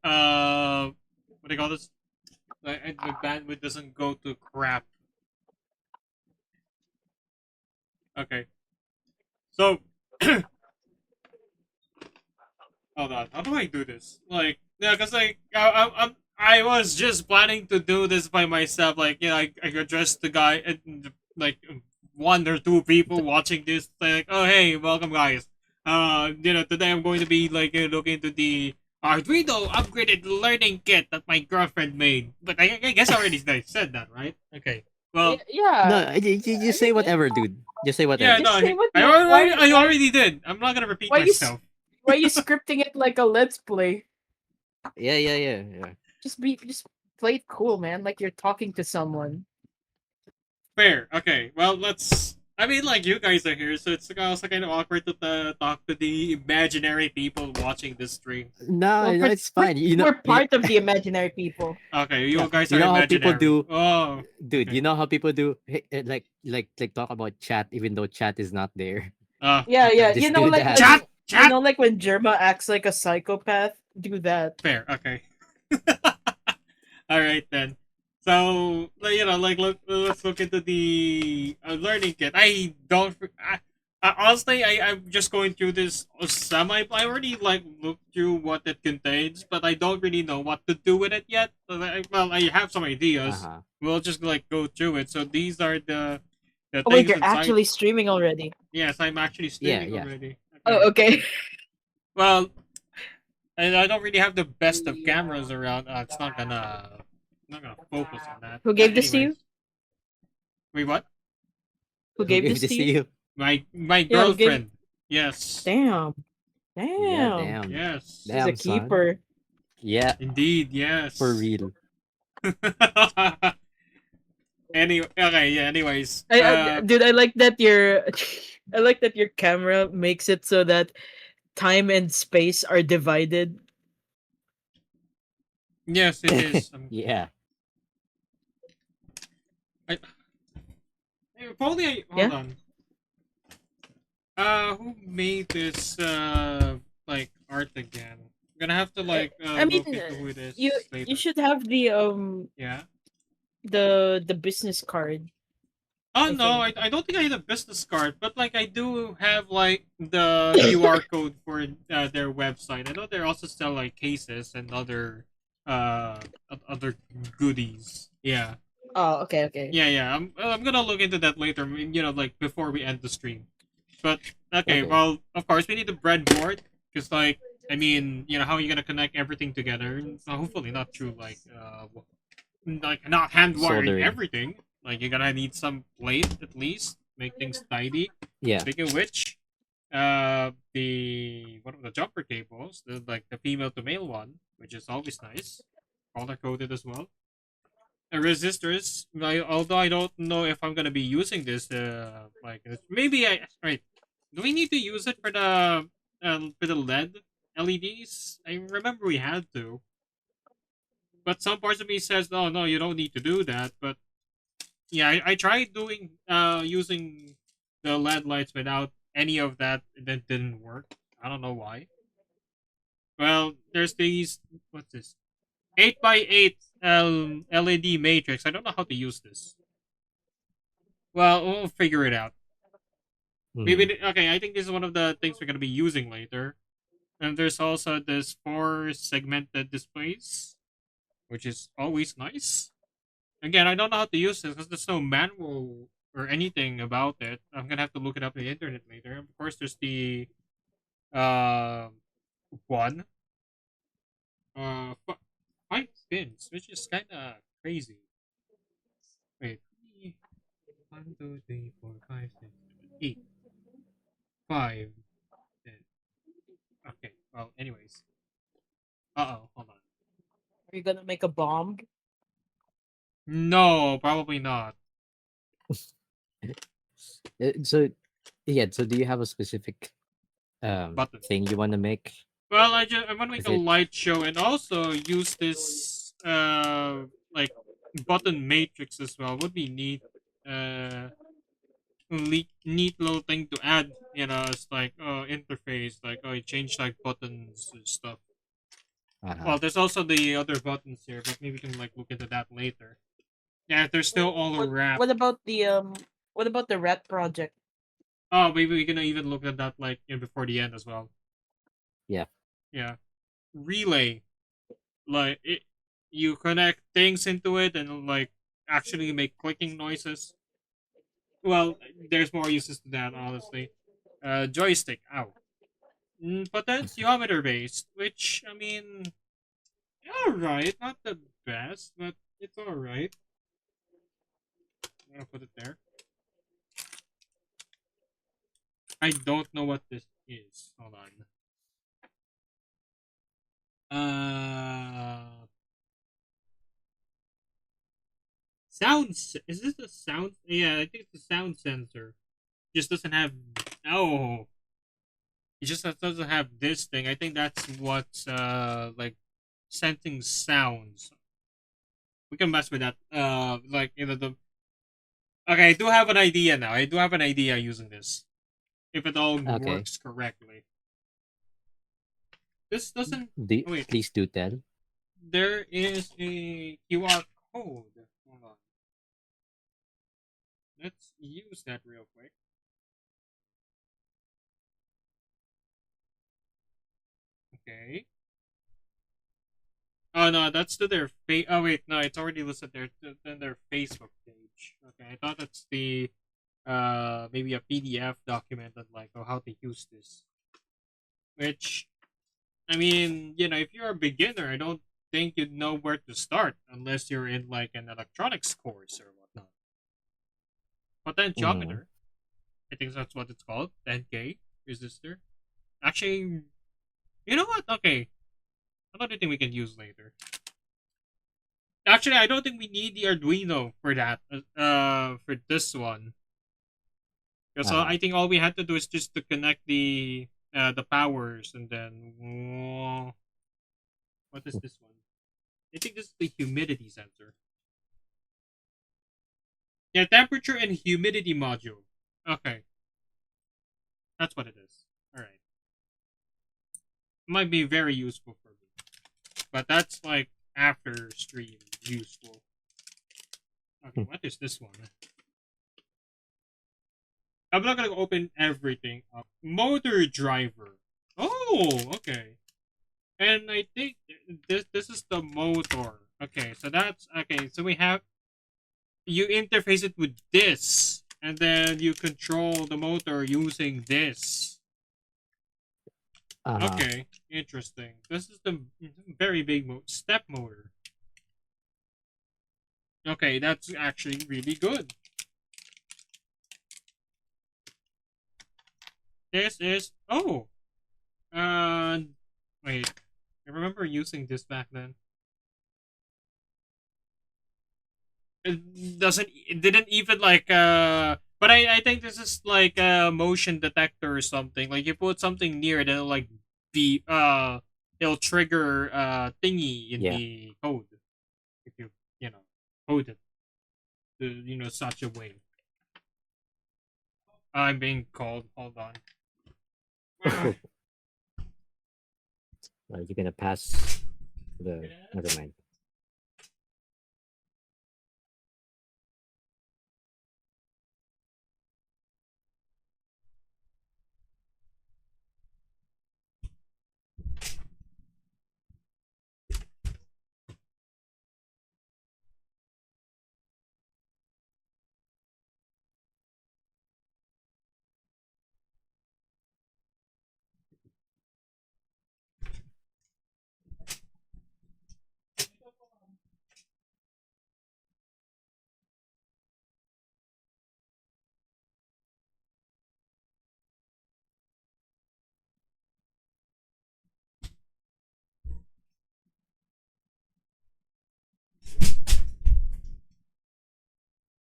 the what do you call this? My bandwidth doesn't go to crap. Okay, so hold on. How do I do this? Like, yeah, cause like I was just planning to do this by myself. Like, I address the guy and like one or two people watching this. Like, oh hey, welcome guys. Today I'm going to be like looking into the Arduino upgraded learning kit that my girlfriend made. But I guess I already said that, right? Okay. Well, Yeah. No, you I say mean, whatever, dude. Just say yeah, whatever. no, just say what I you already, why I why already did. I'm not gonna repeat why you myself. why you scripting it like a let's play? Yeah. Just play it cool, man. Like you're talking to someone. Fair. Okay. Well, let's. I mean, like you guys are here, so it's also kind of awkward to talk to the imaginary people watching this stream. No, Well, no, it's fine. we're part of the imaginary people. Okay, yeah, you guys you are know how people imaginary. do, Oh, dude. okay. You know how people do, like talk about chat even though chat is not there. Yeah, Okay. yeah. Just do that. Chat, chat. Like when Germa acts like a psychopath, do that. Fair. Okay. All right then. So let's look into the learning kit. I don't. Honestly, I'm just going through this semi. I already like looked through what it contains, but I don't really know what to do with it yet. Well, I have some Uh ideas. huh. We'll just like go through it. So these are the Oh wait, things you're inside. actually streaming already. Yes, I'm actually Yeah, streaming yeah. already. Oh, Okay. okay. Well, and I don't really have the best of cameras around. It's not gonna focus on that. Who gave this to you? Anyways, wait, what? Who Who gave gave this this to to you? you? My Yeah, who gave? girlfriend. Yes, Damn, Yeah, damn. damn, yes, She's a damn, son. keeper. Yeah, indeed, for yes. real. Okay, yeah. Anyways, Dude, I like that your, I like that your camera makes it so that time and space are divided. yes, it is. Yeah. I, if only hold Yeah. on. Who made this like art again? I'm gonna have to I, like I mean, look into who it you is you later. should have Yeah. the business card. Oh I no, think. I don't think I need a business card, but like I do have like the QR code for their website. I know they also sell like cases and other other goodies. Yeah. Oh, okay, okay. Yeah. I'm gonna look into that later. Like before we end the stream. But okay, Okay. well, of course we need a breadboard because like I mean, how are you gonna connect everything together? Hopefully not through like not hand wiring Soldering. everything. Like you're gonna need some plate at least, make things tidy. Yeah. Speaking of which, the one of the jumper cables, the female to male one, which is always nice, color coded as well. Resistors. Although I don't know if I'm gonna be using this, maybe I right. Do we need to use it for the LED LEDs? I remember we had to, but some parts of me says, "Oh no, you don't need to do that." But yeah, I tried doing using the LED lights without any of that, and that didn't work. I don't know why. Well, there's these. What's this? 8x8 LED matrix. I don't know how to use this. Well, we'll figure it out. Hmm. Maybe okay. I think this is one of the things we're gonna be using later. And there's also this 4 segmented displays, which is always nice. Again, I don't know how to use this because there's no manual or anything about it. I'm gonna have to look it up on the internet later. Of course, there's the uh, one uh, 5 pins, which is kind of crazy. Wait, 1, 2, 3, 4, 5, 6, 7, 8, 5. Then okay. Well, anyways. Hold on. Are you gonna make a bomb? No, probably not. So yeah. So do you have a specific Button. thing you want to make? Well, I want to make Is a it light show and also use this like button matrix as well. Would be neat. Uh, neat little thing to add. It's like interface. Like you change like buttons and stuff. Uh-huh. Well, there's also the other buttons here, but maybe we can like look into that later. Yeah, they're still all wrapped. What about the rat project? Oh, maybe we can even look at that like before the end as well. Yeah. Yeah, relay, like you connect things into it and like actually make clicking noises. Well, there's more uses to that, honestly. Joystick, ow. Potentiometer based, which I mean, all right, not the best, but it's all right. I'm gonna put it there. I don't know what this is. Hold on. Sounds. Is this a sound? Yeah, I think it's a sound sensor. Just doesn't have. Oh, it just doesn't have this thing. I think that's what's like sensing sounds. We can mess with that. Like the. Okay, I do have an idea now. I do have an idea using this. If it all Okay. works correctly. This doesn't. Do, Oh, wait, please do tell. there is a QR code. Hold on. Let's use that real quick. Okay. Oh no, that's to their Oh wait, no, it's already listed there. To their Facebook page. Okay, I thought that's the maybe a PDF document that like how to use this. Which I mean, if you're a beginner, I don't think you'd know where to start unless you're in like an electronics course or whatnot. Mm-hmm. Potentiometer, I think that's what it's called. 10K resistor. Actually, you know what? Okay, another thing we can use later. Actually, I don't think we need the Arduino for that. For this one. So Uh-huh. I think all we had to do is just to connect the powers and then what is this one? I think this is the humidity sensor. Yeah, temperature and humidity module. Okay, that's what it is. All right, might be very useful for me, but that's like after stream useful. Okay, what is this one? I'm not gonna open everything up. Motor driver. Oh, okay. And I think this is the motor. Okay, so that's okay. So we have you interface it with this, and then you control the motor using this. Uh-huh. Okay, interesting. This is the very big step motor. Okay, that's actually really good. This is uh wait. I remember using this back then. It didn't even like but I think this is like a motion detector or something. Like you put something near it, it'll like be it'll trigger thingy in Yeah. the code if you know code it to such a way. I'm being called. Hold on. Well, you're gonna pass the. Never mind.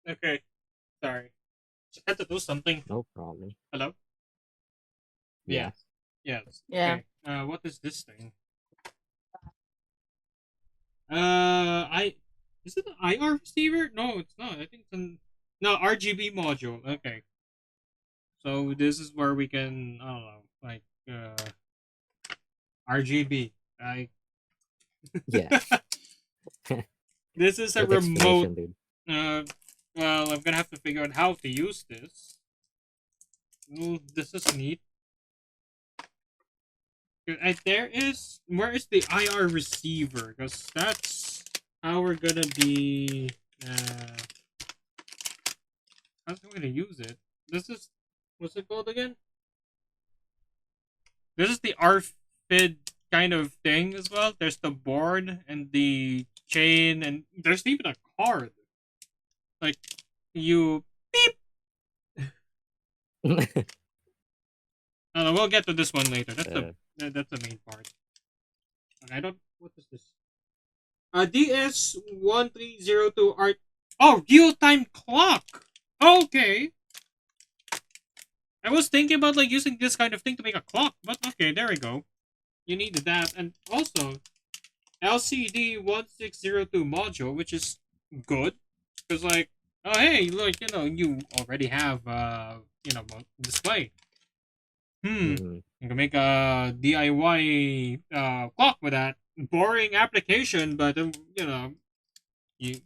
Okay, sorry. Just had to do something. No problem. Hello. Yeah. Yes. Yes. Yeah. Okay. What is this thing? I is it an IR receiver? No, it's not. I think it's an no RGB module. Okay, so this is where we can I don't know like RGB. Yeah. This is a Good remote. explanation, dude. Well, I'm gonna have to figure out how to use this. Ooh, this is neat. There is. Where is the IR receiver? Because that's how we're gonna be. Uh, how's we gonna use it? This is. What's it called again? This is the RFID kind of thing as well. There's the board and the chain, and there's even a card. Like, you beep. I don't know, we'll get to this one later. That's the main part. Okay, I don't. What is this? DS1302 art. Oh, real time clock. Okay. I was thinking about like using this kind of thing to make a clock, but okay, there we go. You needed that, and also LCD1602 module, which is good because like, oh hey, look, you already have display. Mhm. You can make a DIY clock with that. Boring application, but you An you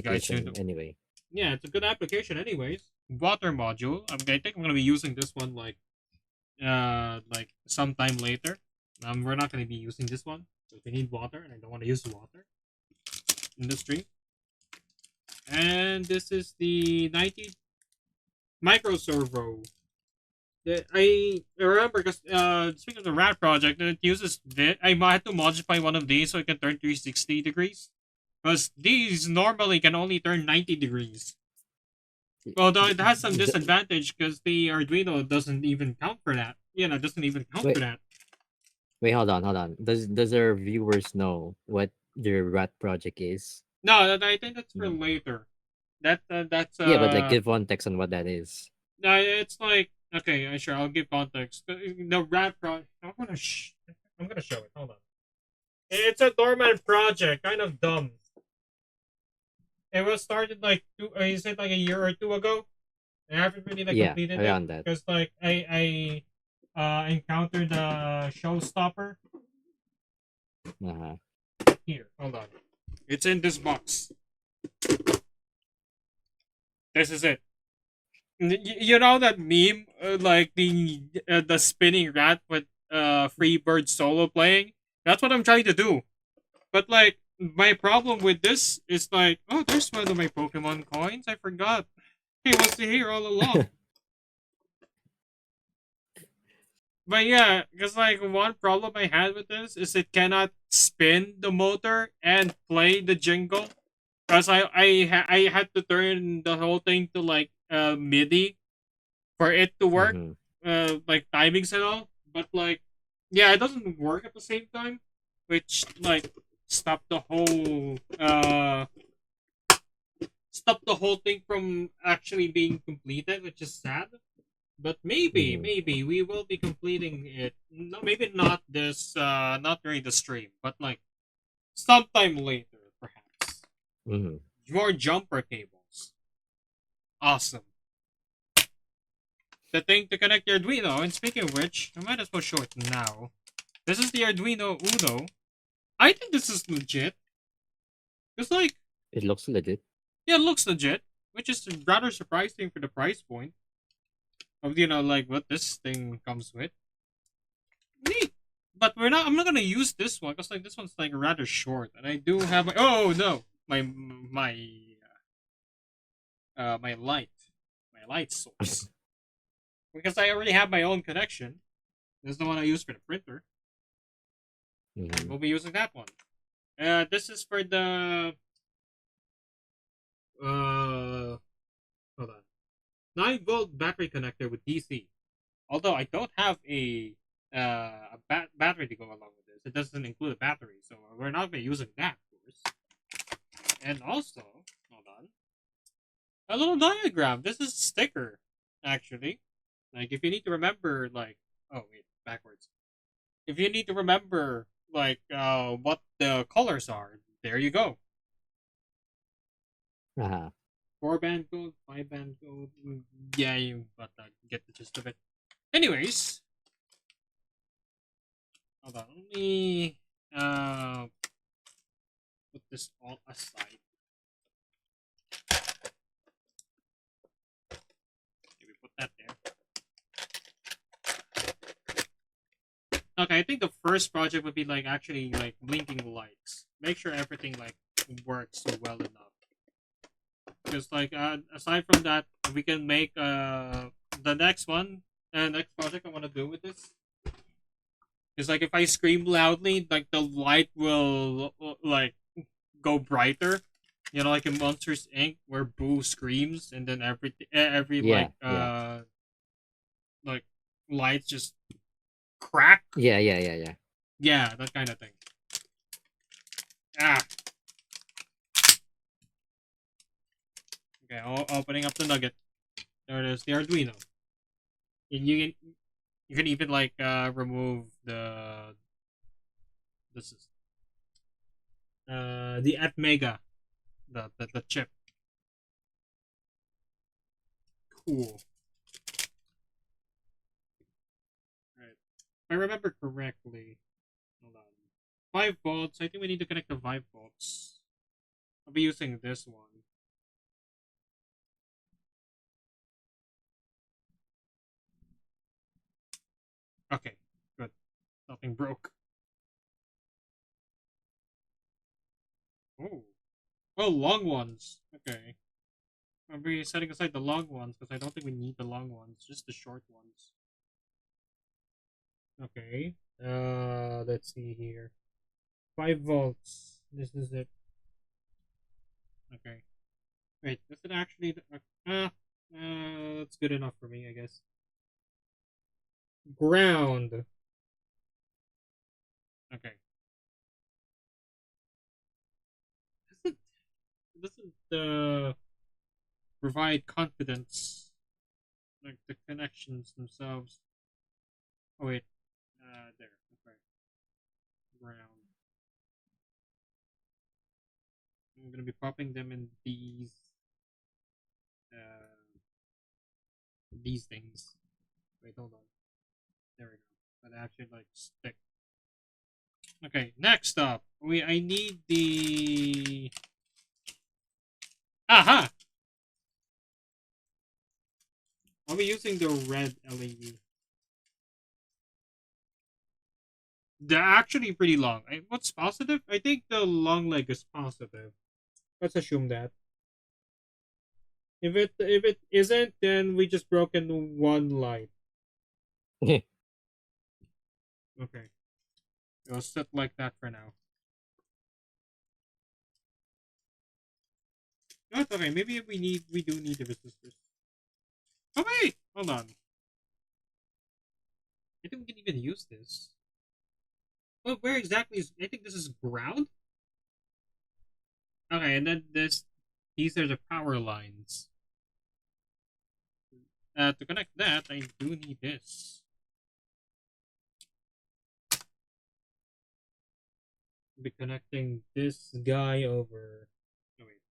guys should. application anyway. Yeah, it's a good application, anyways. Water module. I think I'm gonna be using this one like sometime later. We're not gonna be using this one. So if you need water, and I don't want to use water in the stream. And this is the 90 micro servo. I remember because speaking of the rat project, it uses I might have to modify one of these so it can turn 360 degrees. Because these normally can only turn 90 degrees. Although it has some disadvantage because the Arduino doesn't even count for that. Doesn't even count Wait, for that. wait, hold on, hold on. Does our viewers know what their rat project is? No, I think that's for Mm. later. That's Yeah, but like give context on what that is. no, it's like okay, sure. I'll give context. The rat project. I'm gonna show it. Hold on. It's a dormant project, kind of dumb. It was started like is it like a year or two ago? I haven't really like Yeah, completed it around that. because like I encountered a showstopper Uh-huh. here. Hold on, it's in this box. This is it. You know that meme, like the spinning rat with Free Bird solo playing. That's what I'm trying to do. But like my problem with this is like, oh, there's one of my Pokemon coins. I forgot. He was here all along. But yeah, because like one problem I had with this is it cannot spin the motor and play the jingle. Because I had to turn the whole thing to like MIDI for it to work, Mhm. like timings and all. But like, yeah, it doesn't work at the same time, which like stopped the whole thing from actually being completed, which is sad. But Mhm. maybe we will be completing it. No, maybe not this, not during the stream, but like sometime later, perhaps. Mhm. More jumper cables. Awesome. The thing to connect your Arduino. And speaking of which, I might as well show it now. This is the Arduino Uno. I think this is legit. It's like, It looks legit. yeah, it looks legit, which is rather surprising for the price point of like what this thing comes with. Neat. But I'm not gonna use this one because like this one's like rather short, and I do have my. Oh no, my light source because I already have my own connection. This is the one I use for the printer, and Mhm. we'll be using that one. This is for the hold on, 9-volt battery connector with DC. Although I don't have a battery to go along with this, it doesn't include a battery, so we're not gonna be using that, of course. And also, hold on, a little diagram. This is a sticker, actually. Like if you need to remember, like, oh wait, backwards. If you need to remember, like, what the colors are, there you go. Uh-huh. 4-band code, 5-band code. Yeah, you but get the gist of it. Anyways, hold on. Let me put this all aside. Maybe put that there. Okay, I think the first project would be like actually like blinking lights. Make sure everything like works well enough. Because like aside from that, we can make the next one, next project I want to do with this is like if I scream loudly, like the light will like go brighter. You know, like in Monsters Inc., where Boo screams and then every Yeah, yeah, like lights just crack. yeah. Yeah, that kind of thing. Ah, okay. Opening up the nugget. There it is, the Arduino. And you can even like remove the this is the Atmega, the chip. Cool. Right. If I remember correctly, hold on. 5 volts. I think we need to connect the 5 volts. I'll be using this one. Okay, good. Nothing broke. Oh, oh, long ones. Okay, I'll be setting aside the long ones because I don't think we need the long ones. Just the short ones. Okay. Let's see here. 5 volts. This is it. Okay. Wait, is it actually? That's good enough for me, I guess. Ground. Okay. Doesn't doesn't provide confidence like the connections themselves. Oh wait, there. Okay. Ground. I'm gonna be popping them in uh these things. Wait, hold on. There we go. But actually like stick. Okay, next up, I need the aha. I'll be using the red LED. They're actually pretty long. What's positive? I think the long leg is positive. Let's assume that. If it isn't, then we just broken one light. Okay, it'll sit like that for now. No, it's okay. Maybe we do need the resistors. Oh wait, hold on. I think we can even use this. Well, where exactly is? I think this is ground. Okay, and then these are the power lines. To connect that, I do need this. I'll be connecting this guy over. Oh wait,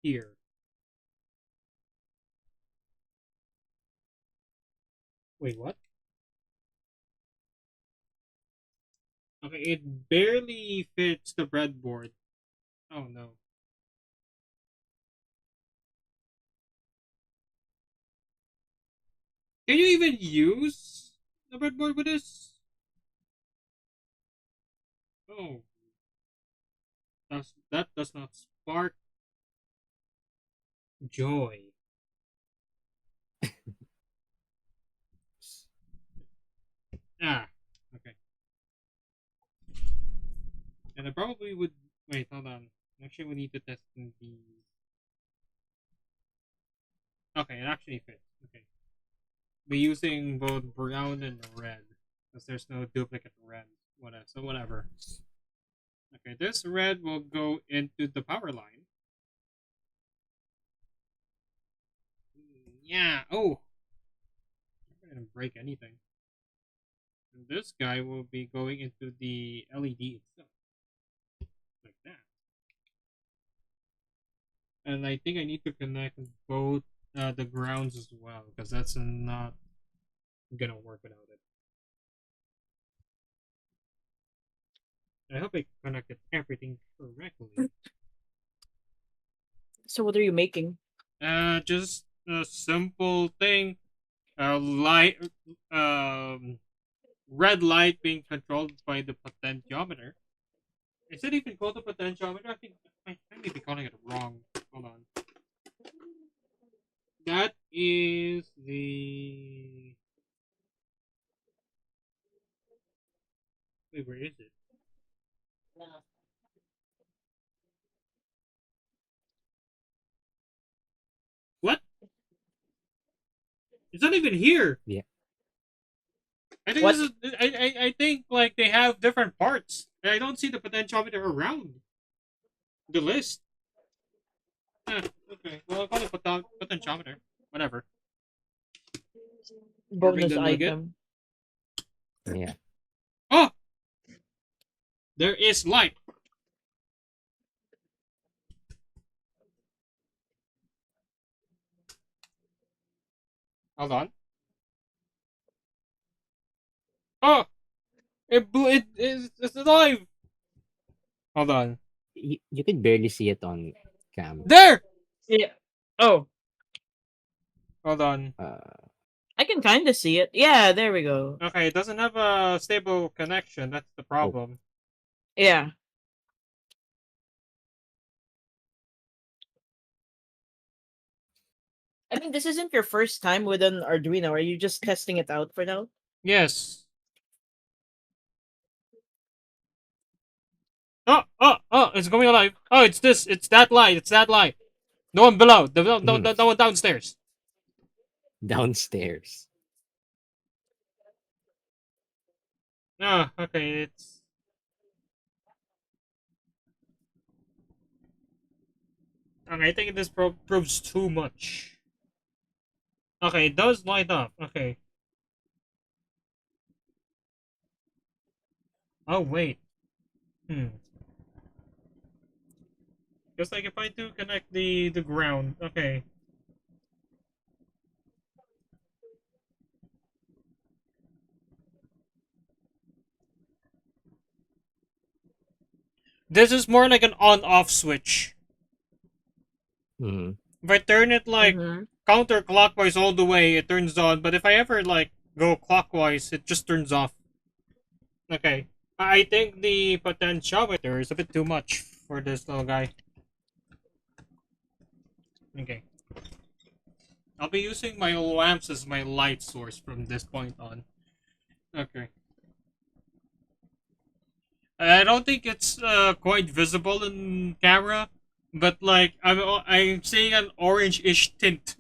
here. Wait, what? Okay, it barely fits the breadboard. Oh no. Can you even use the breadboard with this? Oh, that does not spark joy. Ah, okay. And I probably would wait. Hold on. Actually, we need to test in the. Okay, it actually fits. Okay, be using both brown and red because there's no duplicate red. Whatever. So whatever. Okay, this red will go into the power line. Yeah. Oh, I'm not gonna break anything. And this guy will be going into the LED itself, like that. And I think I need to connect both the grounds as well because that's not gonna work without it. I hope I connected everything correctly. So what are you making? Just a simple thing. Light, red light being controlled by the potentiometer. Is it even called a potentiometer? I think I may be calling it wrong. Hold on. That is the. Wait, where is it? What? It's not even here. Yeah. I think What? this is. I think like they have different parts. I don't see the potentiometer around the list. Okay. Well, I'll call it potentiometer. Whatever. Warming Bonus the nugget. item. Yeah. Oh, there is light. Hold on. Oh, it's alive. Hold on. You can barely see it on cam. There. Yeah. Oh, Hold on. Uh, I can kind of see it. Yeah, there we go. Okay, it doesn't have a stable connection. That's the oh, problem. Yeah. I mean, this isn't your first time with an Arduino. Are you just testing it out for now? Yes. Oh! It's going alive. Oh, it's this. It's that light. It's that light. No one below. No one downstairs. downstairs. Oh, okay. It's okay. I think this proves too much. Okay, it does light up. Okay. Oh wait. Hmm. Just like if I do connect the ground. Okay. This is more like an on-off switch. Hmm. If I turn it like Mm-hmm. counterclockwise all the way, it turns on. But if I ever like go clockwise, it just turns off. Okay. I think the potentiometer is a bit too much for this little guy. Okay. I'll be using my lamps as my light source from this point on. Okay. I don't think it's quite visible in camera, but like I'm seeing an orange-ish tint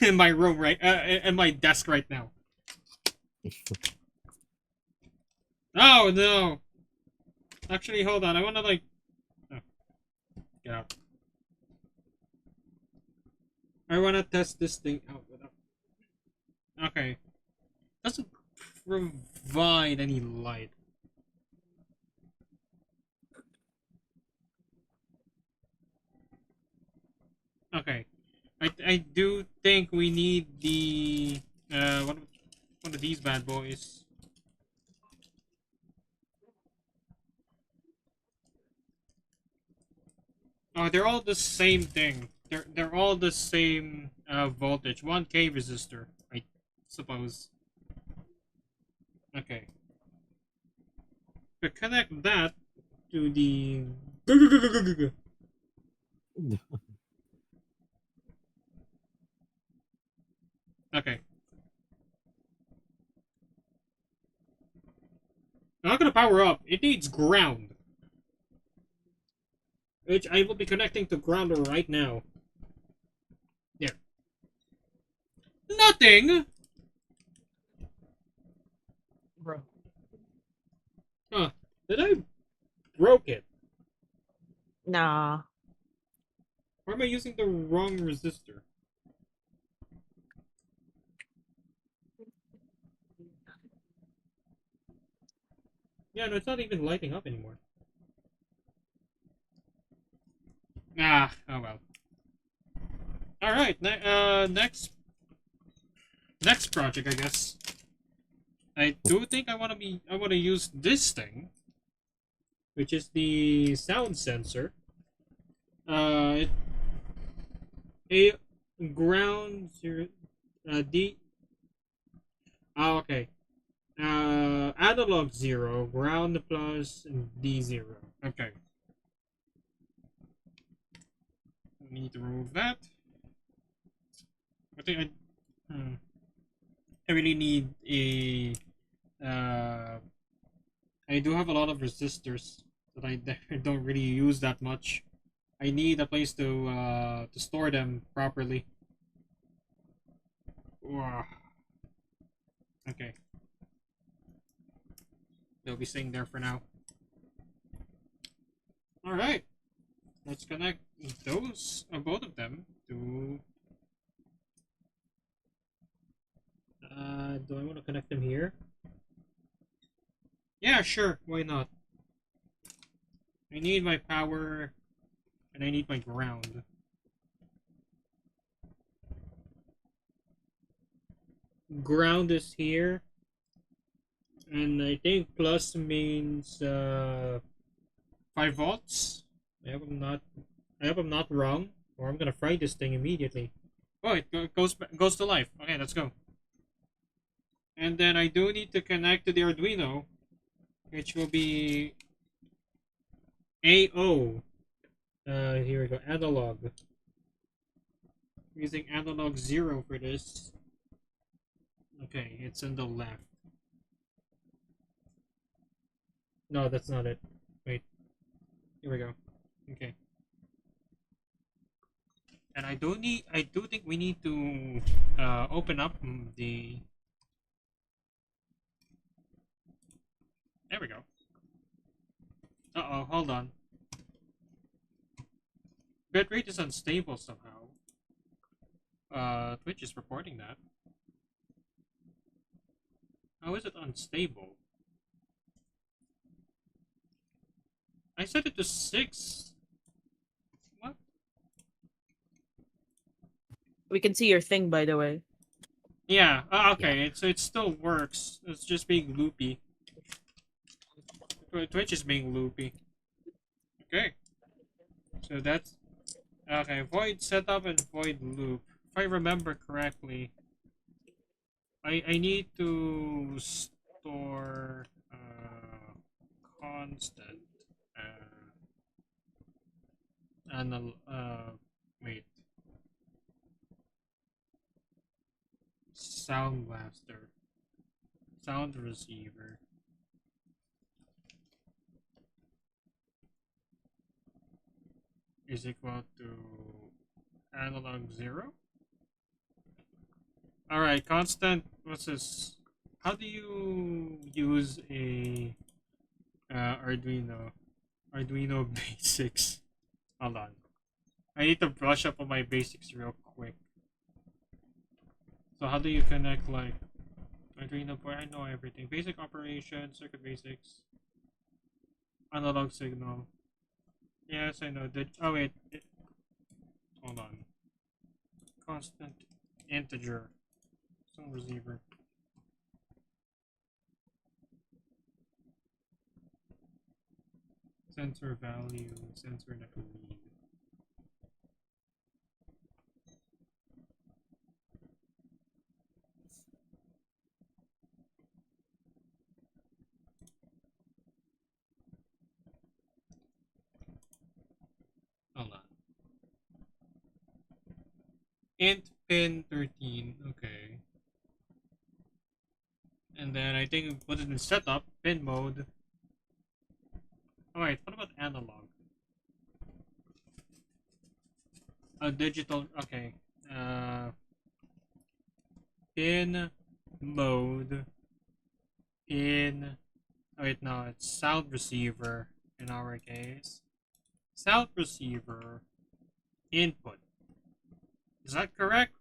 in my room in my desk right now. Oh no! Actually, hold on. I wanna like oh, get out. I wanna test this thing out. Okay. Doesn't provide any light. Okay. I do think we need the one of these bad boys. Oh, they're all the same thing. They're all the same voltage. 1K resistor, I suppose. Okay. We connect that to the Okay. Not gonna power up. It needs ground. Which I will be connecting to ground right now. There. Nothing! Bro. Huh. Did I broke it? Nah. Or am I using the wrong resistor? Yeah, no, it's not even lighting up anymore. Ah, oh well. Alright, next project, I guess. I do think I wanna use this thing. which is the sound sensor. Uh, a ground zero, D. Okay. Analog 0, ground plus D0. Okay. I need to remove that. I think I really need a. Uh, I do have a lot of resistors that I don't really use that much. I need a place to store them properly. Wah. Okay, they'll be staying there for now. All right, let's connect those both of them to. Do I want to connect them here? Yeah, sure. Why not? I need my power, and I need my ground. Ground is here, and I think plus means 5 volts. I hope I'm not. I hope I'm not wrong, or I'm gonna fry this thing immediately. Oh, goes to life. Okay, let's go. And then I do need to connect to the Arduino, which will be AO. Here we go. Analog. Using analog 0 for this. Okay, it's in the left. No, that's not it. Wait. Here we go. Okay. And I do think we need to open up the. There we go. Uh-oh, hold on. Bitrate is unstable somehow. Twitch is reporting that. How is it unstable? I set it to 6. What? We can see your thing, by the way. Yeah, okay, Yeah. it still works. It's just being loopy. Twitch is being loopy. Okay. So that's okay, void setup and void loop. If I remember correctly, I need to store constant and wait, sound blaster, sound receiver is equal to analog 0. All right, constant. What's this? How do you use a Arduino? Arduino basics. Hold on. I need to brush up on my basics real quick. So how do you connect like Arduino board? I know everything. Basic operation, circuit basics, analog signal. Yes, I know. Oh wait, hold on. Constant integer. Some receiver. Sensor value. Sensor that we need. Hold on. Int pin 13. Okay. And then I think we put it in setup, pin mode. Alright, what about analog? Digital, okay. Pin mode, pin, oh wait, no, it's sound receiver in our case. Sound receiver, input. Is that correct?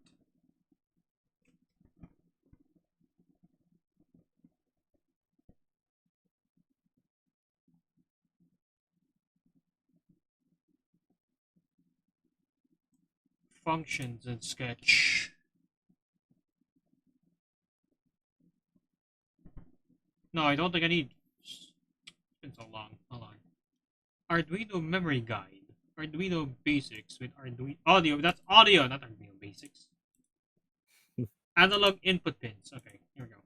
Functions in Sketch. No, I don't think I need. It's been so long. Hold on. Arduino memory guide. Arduino basics with Arduino audio. That's audio, not Arduino basics. Analog input pins. Okay, here we go.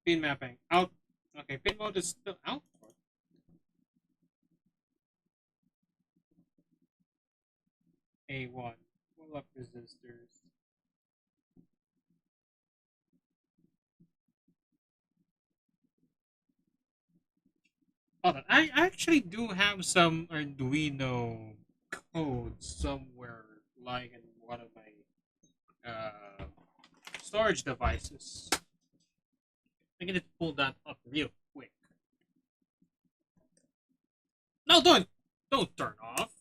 Pin mapping. Out. Okay, pin mode is still out. A1. Pull up resistors. Hold on. I actually do have some Arduino code somewhere lying in one of my storage devices. I need to pull that up real quick. No, don't turn off.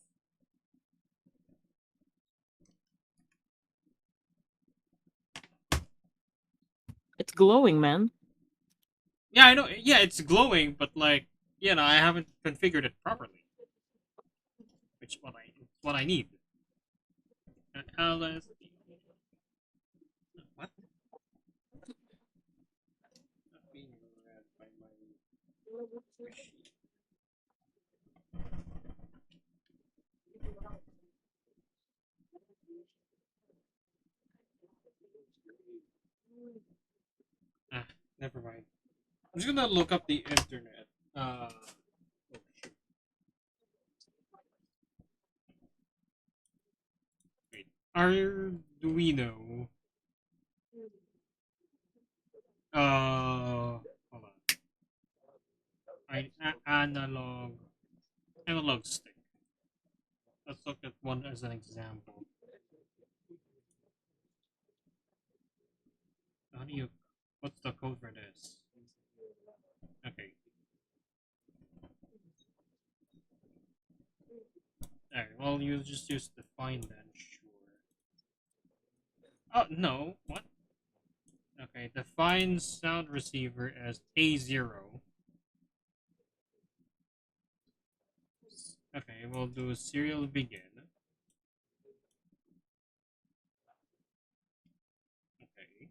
It's glowing, man. Yeah, I know. Yeah, it's glowing, but like, I haven't configured it properly, which what I need. LSD. What? Not being read by my machine. Ah, never mind. I'm just gonna look up the internet. Oh, shoot. Wait. Arduino. Hold on. Analog stick. Let's look at one as an example. How do you? What's the code for this? Okay. Alright. Well, you just use define then. Sure. Oh no. What? Okay. Define sound receiver as A0. Okay. We'll do serial begin. Okay.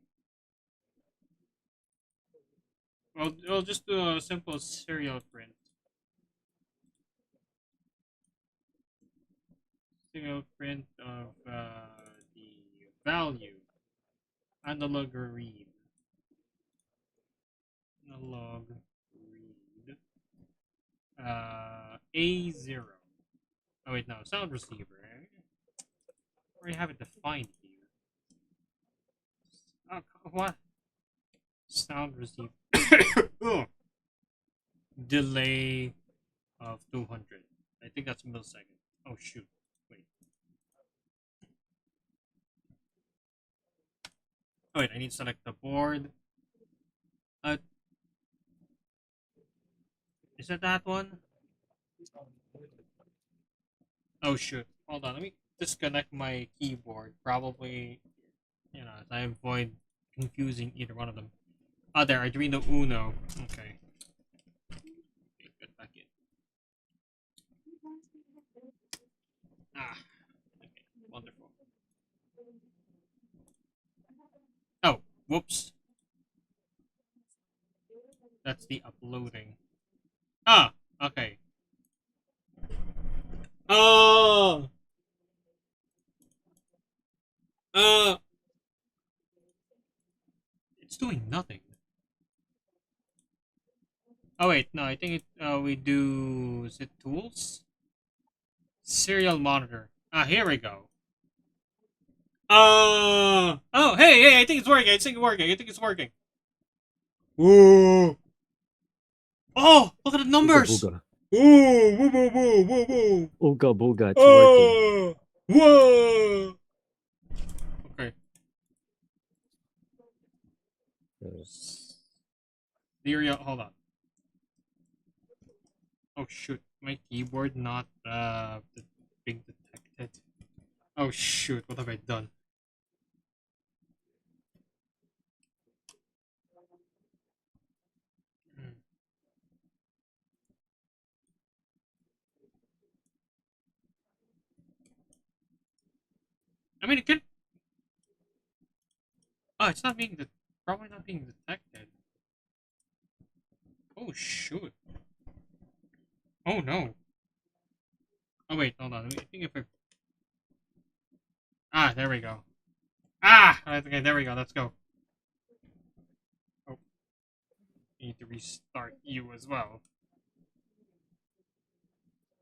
Well, we'll just do a simple serial print. Serial print of the value. Analog read. Analog read. A0. Oh wait, no, sound receiver. I already have it defined here. Oh, what? Sound receiver. Delay of 200. I think that's millisecond. Oh shoot. Wait. Oh wait, I need to select the board. Uh, is it that one? Oh shoot. Hold on, let me disconnect my keyboard. Probably, as I avoid confusing either one of them. Ah, there, Arduino Uno. Okay. Okay, get back in. Ah, okay, wonderful. Oh, whoops. That's the uploading. Ah, okay. Oh! Uh, it's doing nothing. Oh wait, no, I think we do, is it tools? Serial monitor. Ah, here we go. Oh, hey, I think it's working. I think it's working. I think it's working. Whoa! Oh, look at the Ooga numbers. booga. Whoa, whoa, whoa, whoa, whoa, whoa. Ooga booga. It's working. Oh, whoa. Okay. Uh, Serial. Hold on. Oh shoot, my keyboard not being detected. Oh shoot, what have I done? Hmm. I mean, it could. Oh, it's not being probably not being detected. Oh shoot. Oh no. Oh wait, hold on. I think if I... Ah, there we go. Ah! Okay, there we go. Let's go. Oh, need to restart you as well.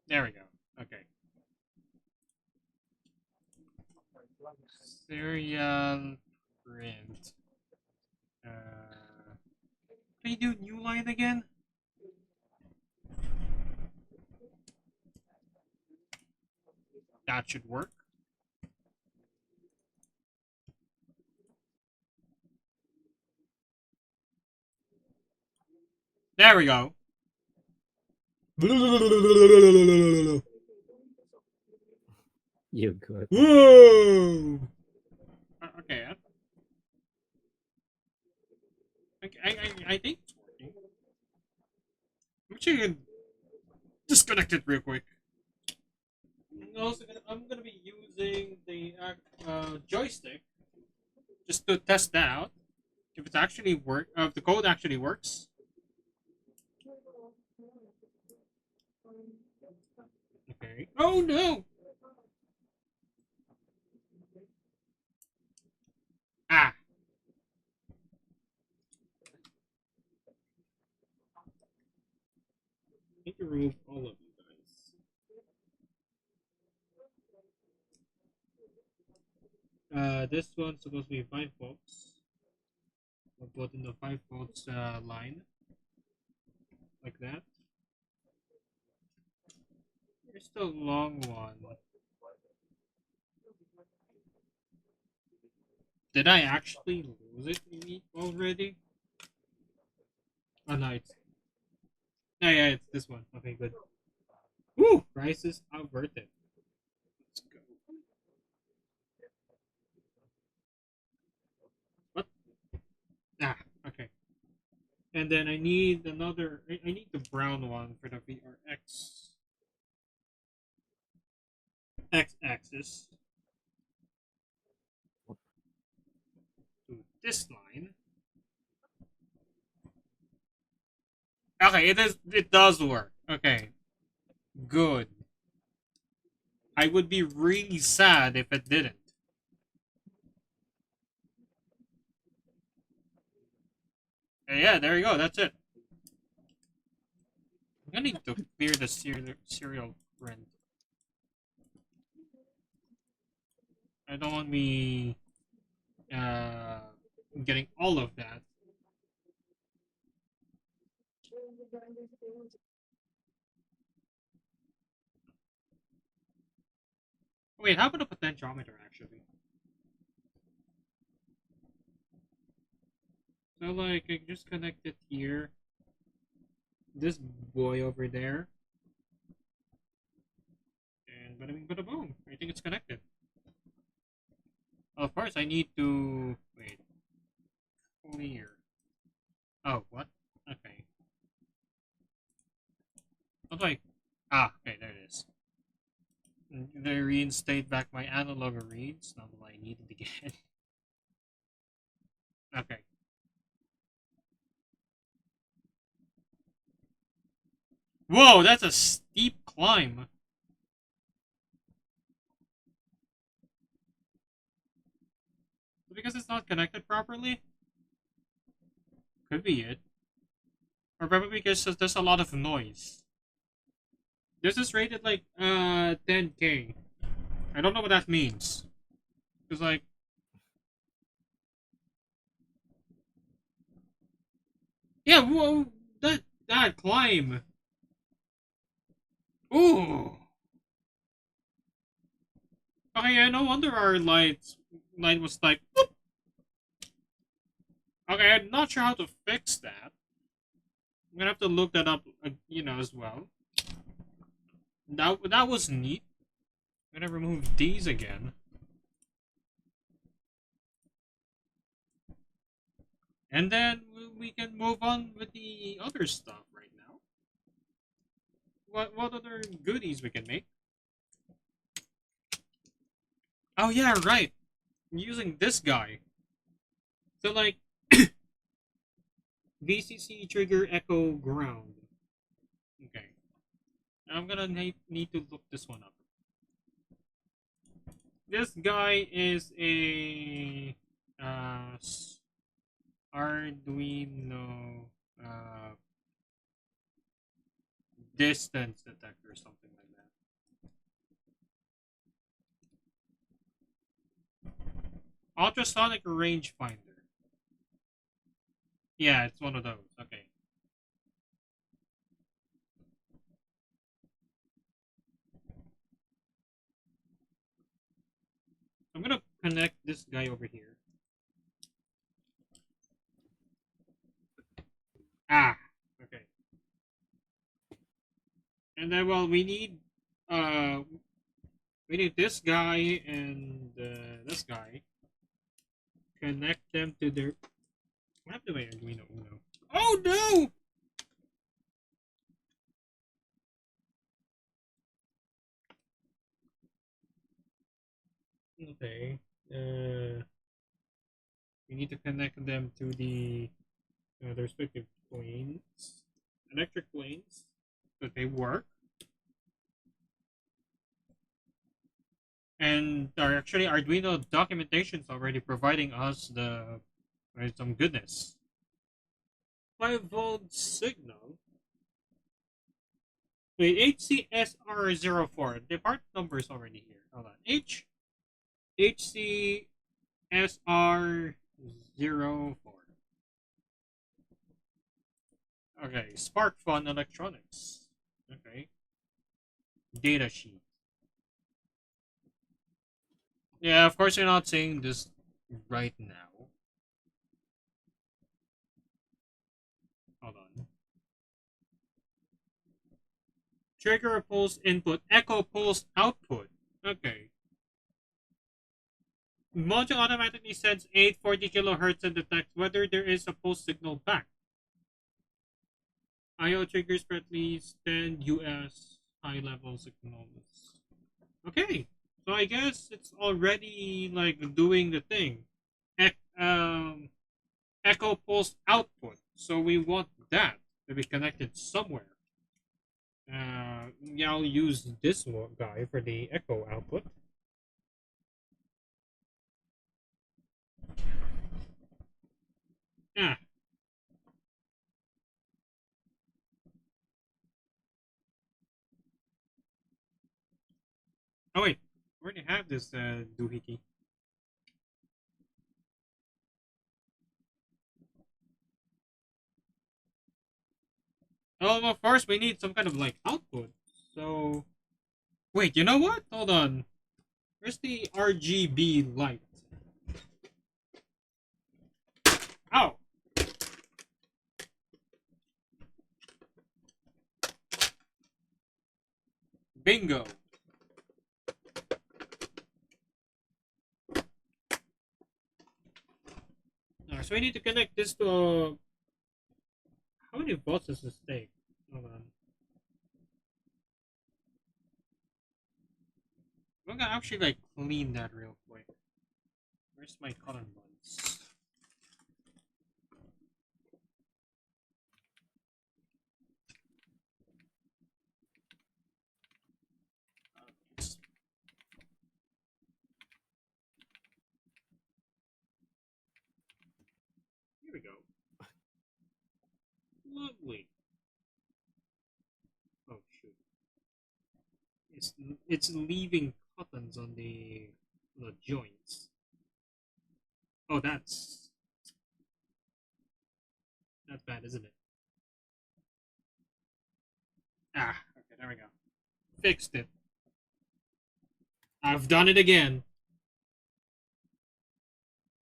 There we go. Okay. Serial print. Can you do new line again? That should work. There we go. You good? Whoa! Okay. I think it's working. I'm actually gonna disconnect it real quick. I'm gonna be using the joystick just to test that out. If it's actually if the code actually works. Okay. Oh no! Ah. I need to remove all of you guys. This one's supposed to be 5 volts. I'll put in the 5 volts line. Like that. Here's the long one. Did I actually lose it already? Oh no, it's... Oh yeah, it's this one. Okay, good. Woo! Crisis averted. Let's go. What? Ah, okay. And then I need another... I need the brown one for the VRX. X-axis. To this line. Okay, it does work. Okay. Good. I would be really sad if it didn't. Yeah, there you go. That's it. I'm gonna need to clear the serial print. I don't want me uh, getting all of that. Wait, how about a potentiometer actually? So like, I just connect it here. This boy over there. And bada bing bada boom. I think it's connected. Of course, I need to... Wait. Clear. Oh, what? Okay. How do I... Ah, okay, there it is. They reinstate back my analog reads. Not that I need it again. Okay. Whoa, that's a steep climb. Because it's not connected properly? Could be it. Or probably because there's a lot of noise. This is rated like 10K. I don't know what that means. Cause like... Yeah, whoa, that climb. Ooh. Okay, yeah, no wonder our light was like... Whoop. Okay, I'm not sure how to fix that. I'm gonna have to look that up, as well. That was neat. I'm gonna remove these again. And then we can move on with the other stuff right now. What other goodies we can make? Oh yeah, right. I'm using this guy. So like VCC trigger echo ground. Okay. I'm gonna need to look this one up. This guy is a uh, Arduino distance detector, something like that. Ultrasonic rangefinder. Yeah, it's one of those. Okay. I'm gonna connect this guy over here. Ah, okay. And then, well, uh we need this guy and this guy. Connect them to their. What happened to my Arduino Uno? Oh no! Okay. We need to connect them to the respective planes, electric planes, so they work. And actually Arduino documentation is already providing us the some goodness. 5-volt signal. Wait, HCSR04. The part number is already here. Hold on. HCSR04. Okay, Spark Fun Electronics. Okay. Data sheet. Yeah, of course you're not saying this right now. Hold on. Trigger pulse input, echo pulse output. Okay. Module automatically sends 840 kilohertz and detects whether there is a pulse signal back. IO triggers for at least 10 US high level signals. Okay. So I guess it's already like doing the thing. Echo pulse output. So we want that to be connected somewhere. Yeah, I'll use this guy for the echo output. Ah. Oh wait, I already have this doohickey. Oh, well, first we need some kind of like output. So wait, you know what? Hold on. Where's the RGB light? Oh, bingo. So we need to connect this to. How many volts does this take? Hold on. I'm gonna actually like clean that real quick. Where's my cotton buds? Here we go. Lovely. Oh shoot. It's it's leaving cottons on the joints. Oh, that's bad, isn't it? Ah, okay, there we go. Fixed it. I've done it again.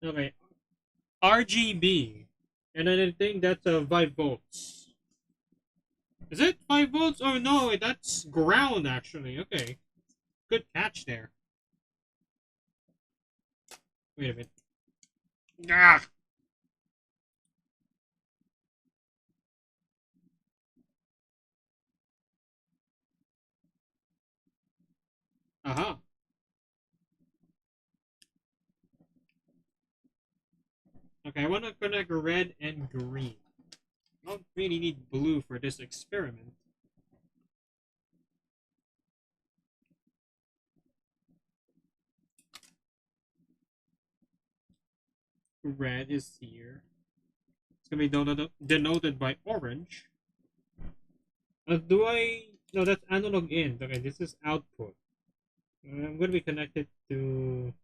Okay, RGB, and then I think that's 5 volts. Is it 5 volts? Oh no, that's ground actually. Okay, good catch there. Wait a minute. Ah. Uh huh. Okay, I want to connect red and green. really need blue for this experiment. Red is here. It's gonna be denoted by orange. Do I? No, that's analog in. Okay, this is output. I'm gonna be connected to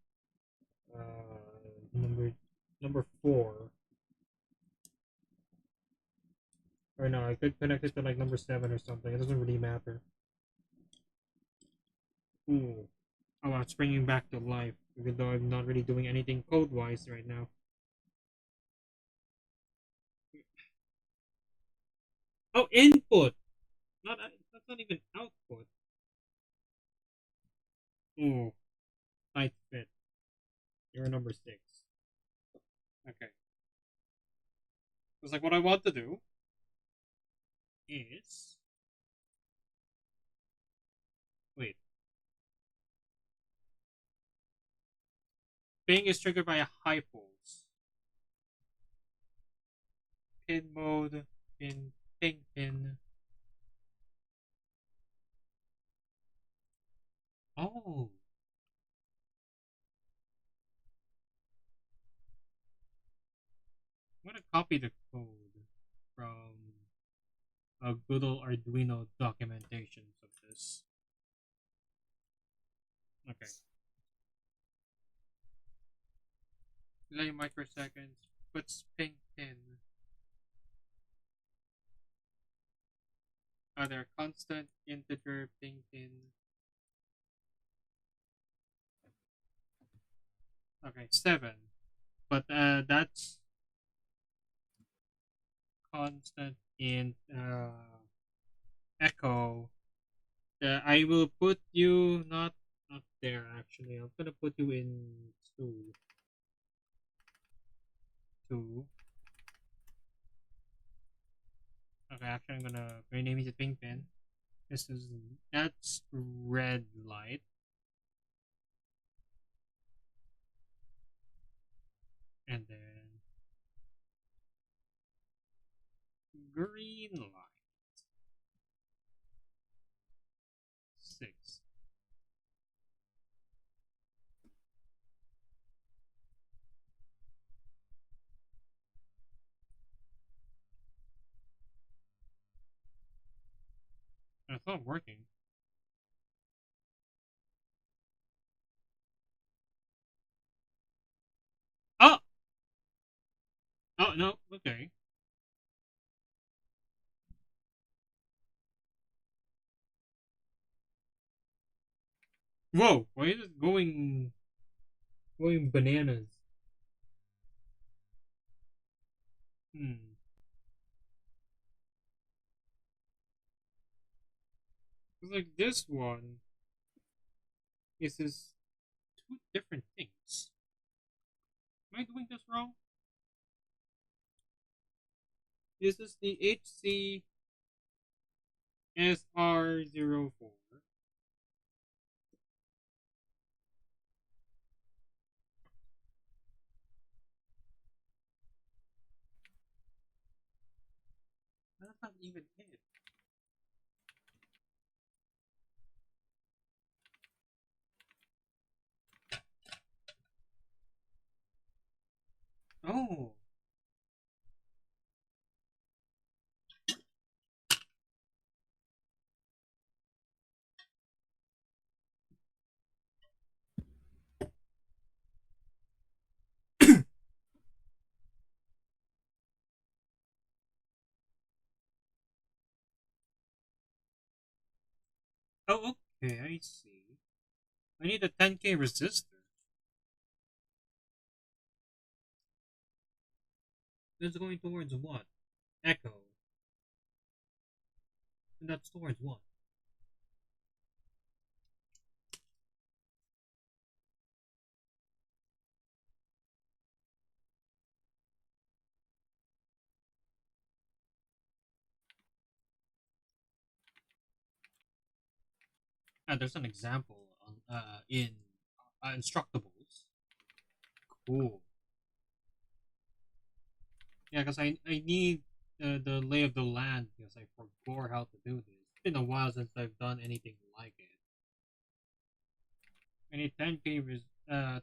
number 4. Or no, I could connect it to like number 7 or something. It doesn't really matter. Ooh. Oh, wow, it's bringing back to life, even though I'm not really doing anything code-wise right now. Oh, input! That's not even output. Ooh, tight fit. You're number 6. Okay. It's like what I want to do is... Wait. Ping is triggered by a high pulse. Pin mode, ping pin. Oh. I'm gonna copy the code from a good old Arduino documentations of this. Okay. Delay microseconds. Puts ping pin. Other constant integer ping pin. Okay, 7. But that's constant in echo. I will put you not up there actually. I'm gonna put you in 2. 2. Okay, actually I'm gonna rename it to ping pin. That's red light. And then green light. 6. It's not working. Oh! Oh, no. Okay. Whoa! Why is it going bananas? Hmm. It's like this one is 2 different things. Am I doing this wrong? This is the HCSR04. That's not even it. Oh. Oh, okay, I see. I need a 10K resistor. That's going towards what? Echo. And that's towards what? There's an example on in instructables. Cool. Yeah, because I need the lay of the land because I forgot how to do this. It's been a while since I've done anything like it. I need 10k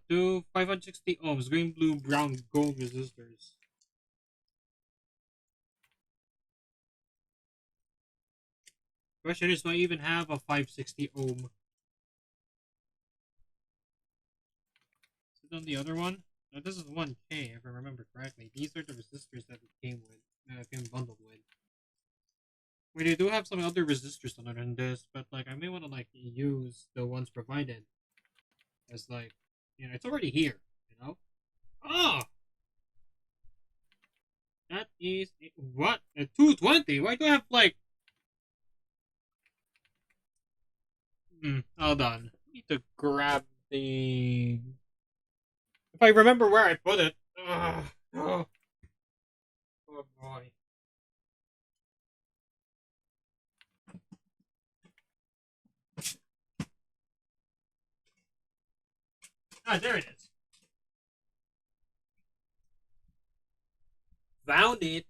two 560 ohms, green, blue, brown, gold resistors. Question is, do I even have a 560 ohm? Is it on the other one? No, this is 1k if I remember correctly. These are the resistors that it came with, came bundled with. We do have some other resistors other than this, but like I may want to like use the ones provided as like, it's already here, you know. Ah, that is what a 220. Why do I have like? Hold on. I need to grab the. If I remember where I put it. Oh, oh boy. Ah, there it is. Found it.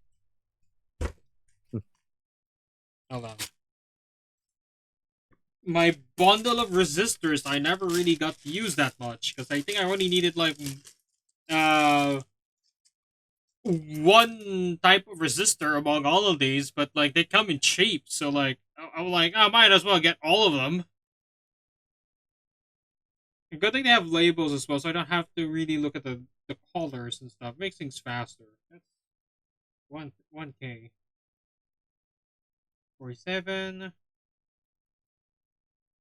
Hold on. My bundle of resistors, I never really got to use that much because I think I only needed like uh one type of resistor among all of these, but like they come in cheap, so like I'm like, I might as well get all of them. A good thing they have labels as well, so I don't have to really look at the colors and stuff. Makes things faster. That's one k 47,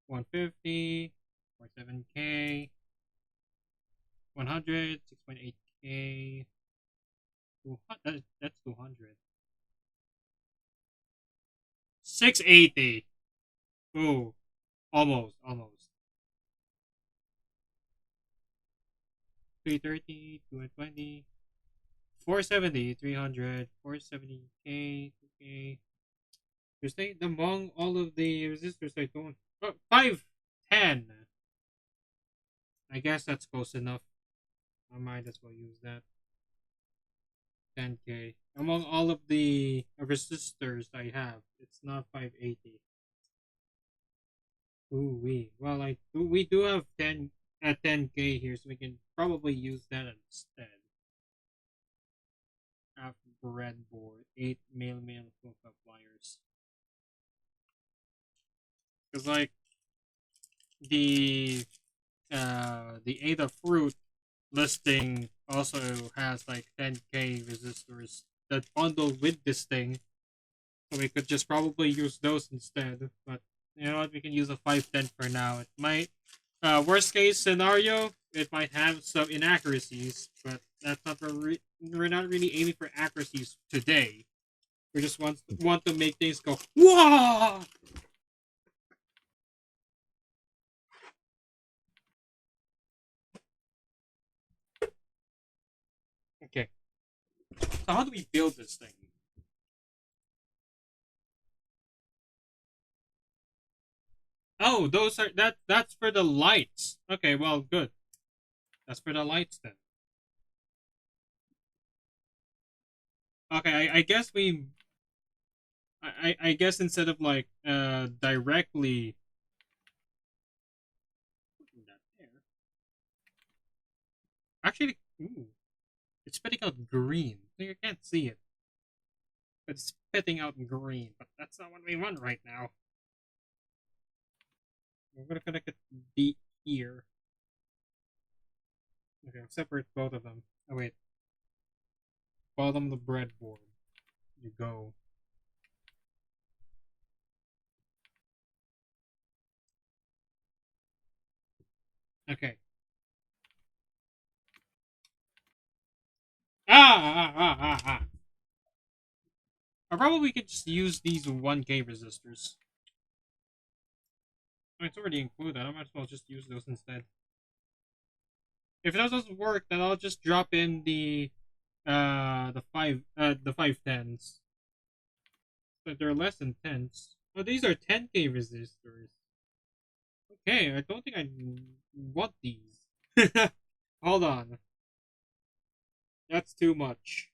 150, 47k, 100, 6.8k. That's 200. 680. Ooh, almost. 330, 220, 470, 300, 470k, 2k. You say among all of the resistors I don't. Oh, 510. I guess that's close enough. I might as well use that. 10k. Among all of the resistors I have, it's not 580. Ooh, we do have 10 at 10k here, so we can probably use that instead. Half breadboard, 8 mail hookup wires. Because like the the Ada fruit listing also has like 10k resistors that bundle with this thing, so we could just probably use those instead. But you know what, we can use a 510 for now. It might, worst case scenario, it might have some inaccuracies, but that's not we're not really aiming for accuracies today. We just want to make things go whoa. Okay, so how do we build this thing? Oh, those are that's for the lights. Okay, well, good. That's for the lights then. Okay, I guess I guess instead of like directly putting that there. Actually, ooh, it's spitting out green. So you can't see it. But it's spitting out green, but that's not what we want right now. We're gonna connect it deep here. Okay, I'll separate both of them. Oh wait. Bottom of the breadboard. You go. Okay. Ah. Or probably we could just use these 1k resistors. I mean, it's already included. I might as well just use those instead. If that doesn't work, then I'll just drop in the 510s. But they're less than 10s. Oh, these are 10k resistors. Okay, I don't think I want these. Hold on. That's too much.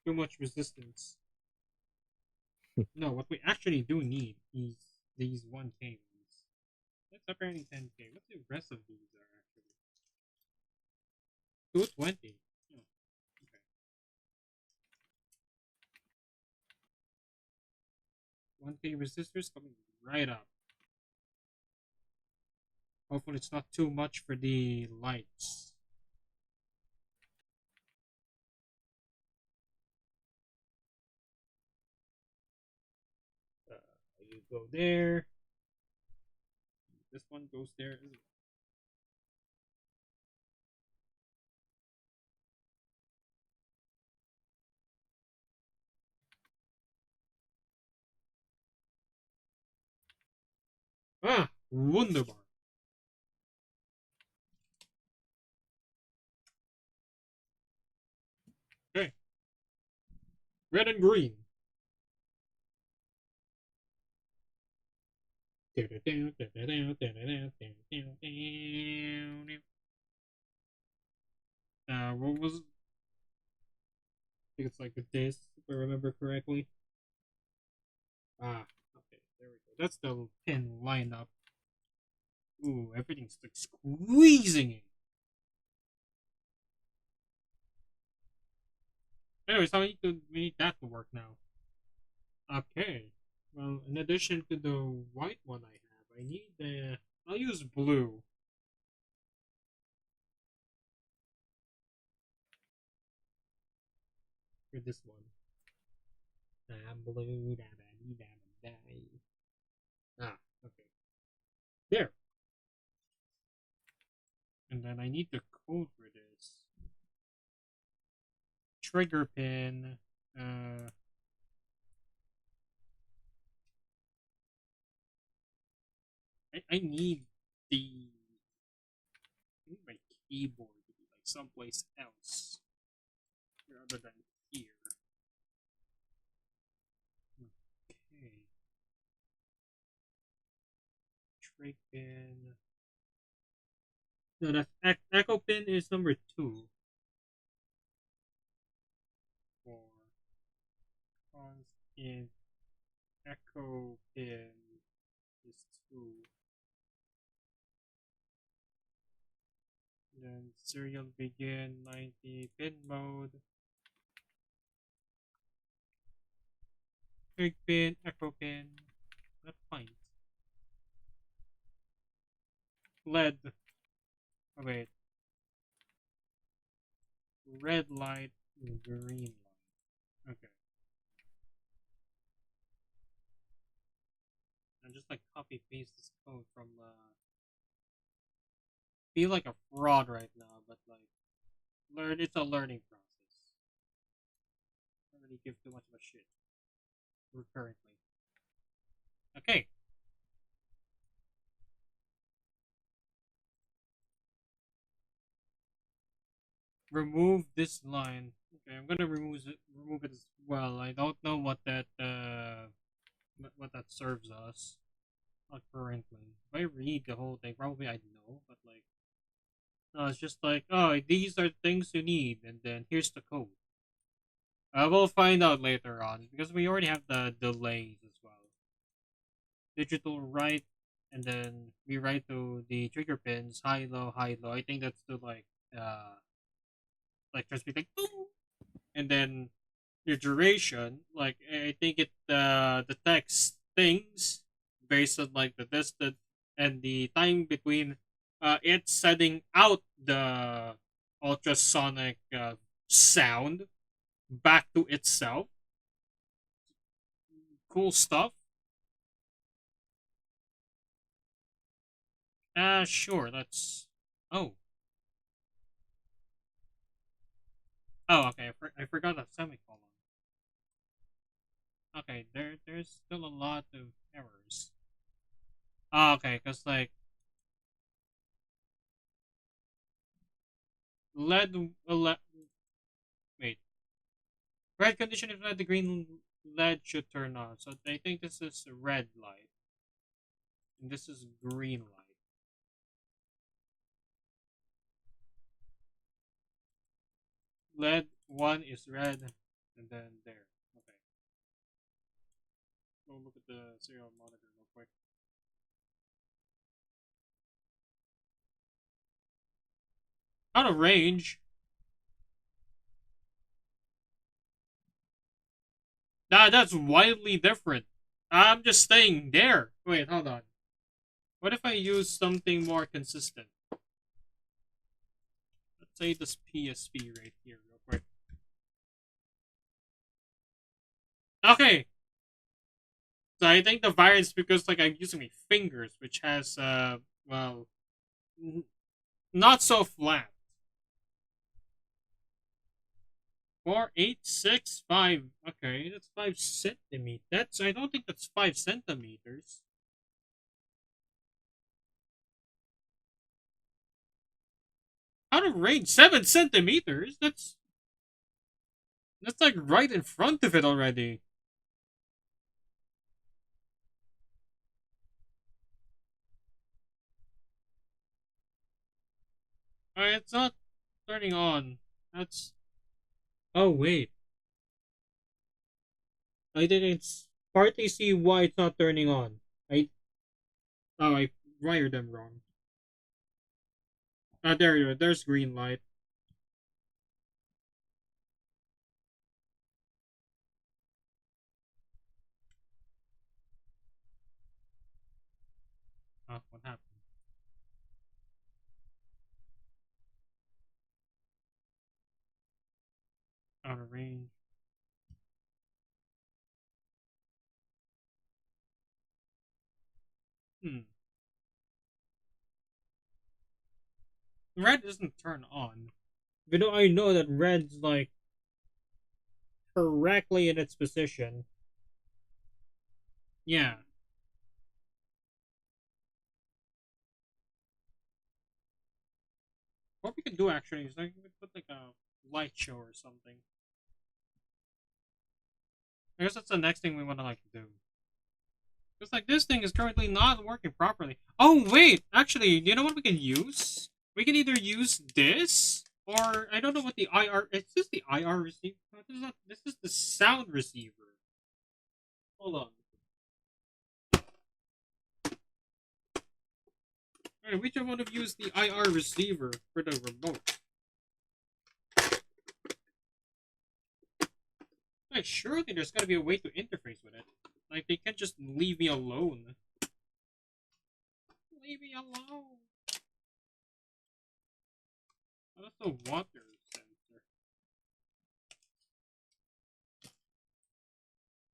Too much resistance. No, what we actually do need is these 1K ones. That's apparently 10K. What the rest of these are actually? 220. Oh, okay. 1K resistors coming right up. Hopefully it's not too much for the lights. You go there. This one goes there as well. Ah, wunderbar. Okay, red and green. What was? I think it's like this, if I remember correctly. Ah, okay, there we go. That's the pin lineup. Ooh, everything's like squeezing in. Anyways, we need that to work now. Okay. Well, in addition to the white one I have, I need the. I'll use blue. For this one. I'm blue. Da, da, dee, da, da, da. Ah, okay. There. And then I need the code for this. Trigger pin. Uh, I need the. I need my keyboard to be like someplace else rather than here. Okay. Trig pin. No, that's echo pin is number 2 for constant echo pin is 2. Then serial begin 90 pin mode. Trig pin, echo pin. Not fine. LED. Oh wait. Red light, green light. Okay. And just like copy paste this code from feel like a fraud right now, but like learn it's a learning process. I don't really give too much of a shit currently. Okay. Remove this line. Okay, I'm gonna remove it as well. I don't know what that what that serves us. Not currently. If I read the whole thing, probably I'd know, but like no, it's just like, oh, these are things you need, and then here's the code. We'll find out later on because we already have the delays as well. Digital write, and then we write to the trigger pins high low high low. I think that's to like transmit like boom, and then your duration like I think it detects things based on like the distance and the time between it setting out the ultrasonic sound back to itself. Cool stuff. Sure. Let's. Oh, oh. Okay. I forgot that semicolon. Okay. There's still a lot of errors. Oh, okay. Cause like lead. Wait. Red condition if not the green LED should turn on. So I think this is red light, and this is green light. LED 1 is red, and then there. Okay. go look at the serial monitor real quick. Out of range. That's wildly different. I'm just staying there. Wait, hold on. What if I use something more consistent? Let's say this PSP right here, real quick. Okay. So I think the variance because like I'm using my fingers, which has well, not so flat. 4, 8, 6, 5. Okay, that's 5 centimeters. I don't think that's 5 centimeters. Out of range, 7 centimeters. That's like right in front of it already. It's not turning on. That's. Oh wait, I didn't partly see why it's not turning on. I wired them wrong. There you go. There's green light. What happened? Out of range. Hmm. Red doesn't turn on. But I know that red's like correctly in its position. Yeah. What we can do actually is like we could put like a light show or something. I guess that's the next thing we want to like do. Because like this thing is currently not working properly. Oh wait, actually, you know what we can use? We can either use this or I don't know what the IR. Is this the IR receiver? No, this is not. This is the sound receiver. Hold on. Alright, which I want to use the IR receiver for the remote. Like, surely there's got to be a way to interface with it. Like, they can't just leave me alone. Leave me alone. Oh, that's the water sensor.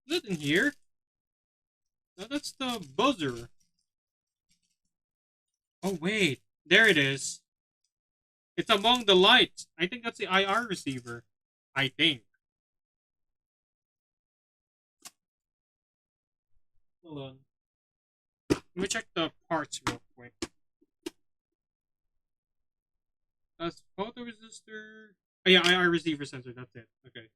Is it in here? No, that's the buzzer. Oh, wait. There it is. It's among the lights. I think that's the IR receiver. I think. Hold on. Let me check the parts real quick. That's photoresistor. Oh, yeah, IR receiver sensor. That's it. Okay.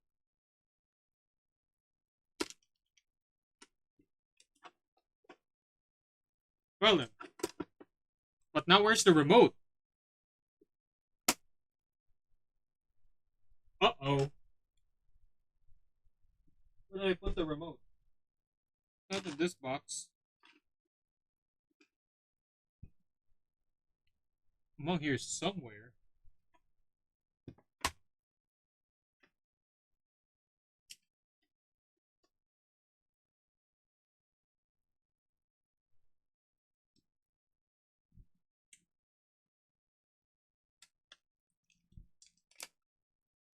Well then. But now where's the remote? Uh-oh. Where did I put the remote? Not in this box. Among here somewhere.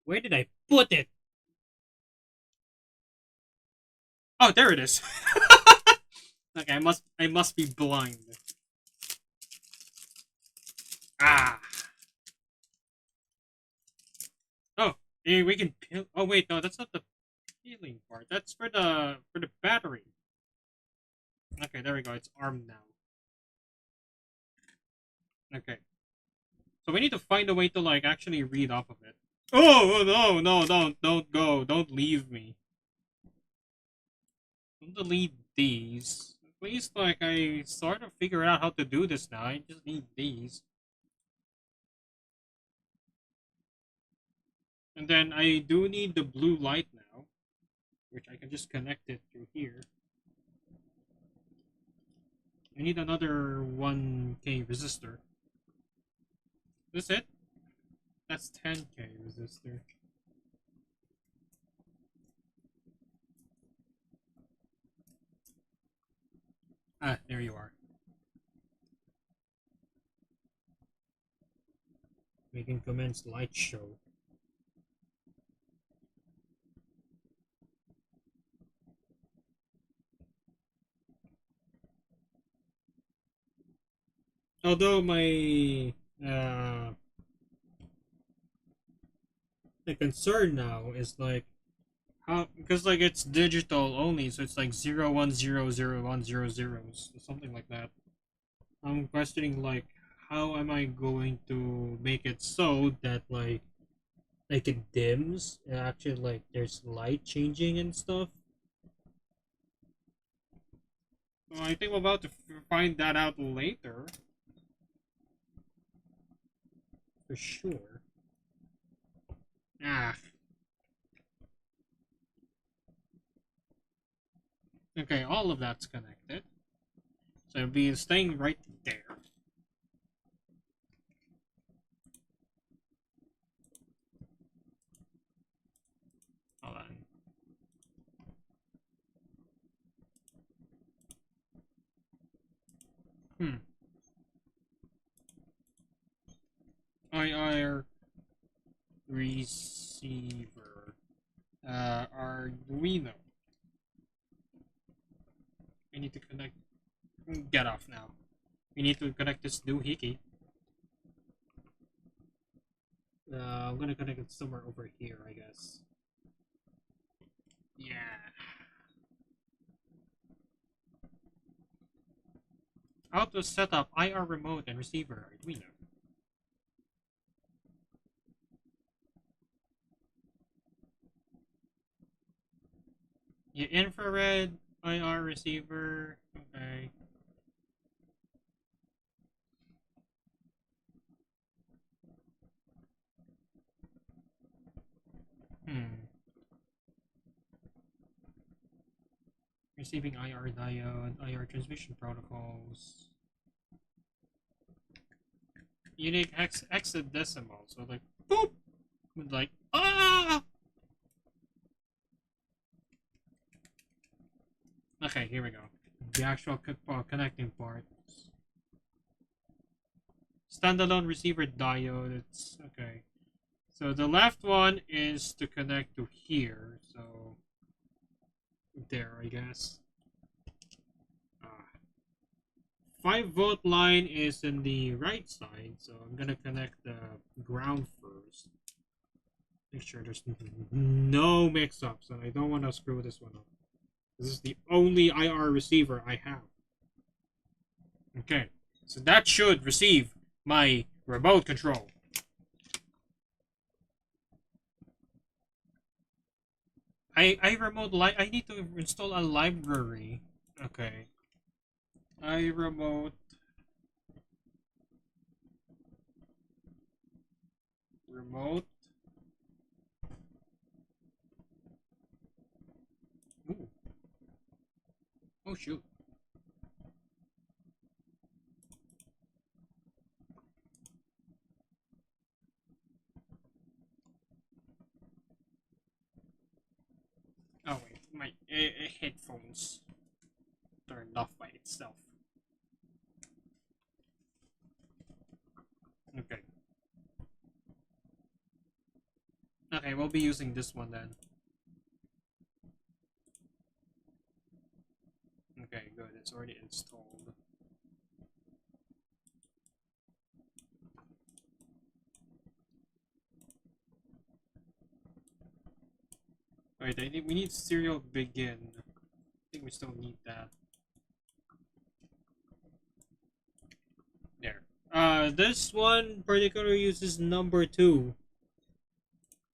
Where did I put it? Oh, there it is. Okay, I must be blind. Ah. Oh, yeah, we can peel. Oh wait, no, that's not the peeling part. That's for the battery. Okay, there we go. It's armed now. Okay. So we need to find a way to like actually read off of it. Oh no, don't go. Don't leave me. Don't delete these. At least like I sort of figured out how to do this now. I just need these. And then I do need the blue light now, which I can just connect it through here. I need another 1K resistor. Is this it? That's 10K resistor. Ah, there you are. We can commence light show. Although my the concern now is like how, because like it's digital only, so it's like 0 1 0 0 1 0 0s, something like that. I'm questioning like how am I going to make it so that like it dims and actually like there's light changing and stuff. So I think we're about to find that out later for sure. Ah, okay, all of that's connected, so it'll be staying right there. Hold on. Hmm. IR receiver. Arduino. We need to connect. Get off now. We need to connect this doohickey. I'm gonna connect it somewhere over here, I guess. Yeah. How to set up IR remote and receiver Arduino. Yeah, infrared IR receiver. Okay. Hmm. Receiving IR diode, IR transmission protocols. Unique hexadecimal. So like boop, like ah. Okay, here we go. The actual connecting parts. Standalone receiver diode. It's okay. So the left one is to connect to here. So there, I guess. 5-volt line is in the right side, so I'm gonna connect the ground first. Make sure there's no mix-ups, and I don't want to screw this one up. This is the only IR receiver I have. Okay, so that should receive my remote control. I remote I need to install a library. Okay. I remote remote. Ooh. Oh shoot. Oh wait, my headphones turned off by itself. Okay. Okay, we'll be using this one then. Okay, good. It's already installed. Wait, we need serial begin. I think we still need that. There. This one particularly uses number 2.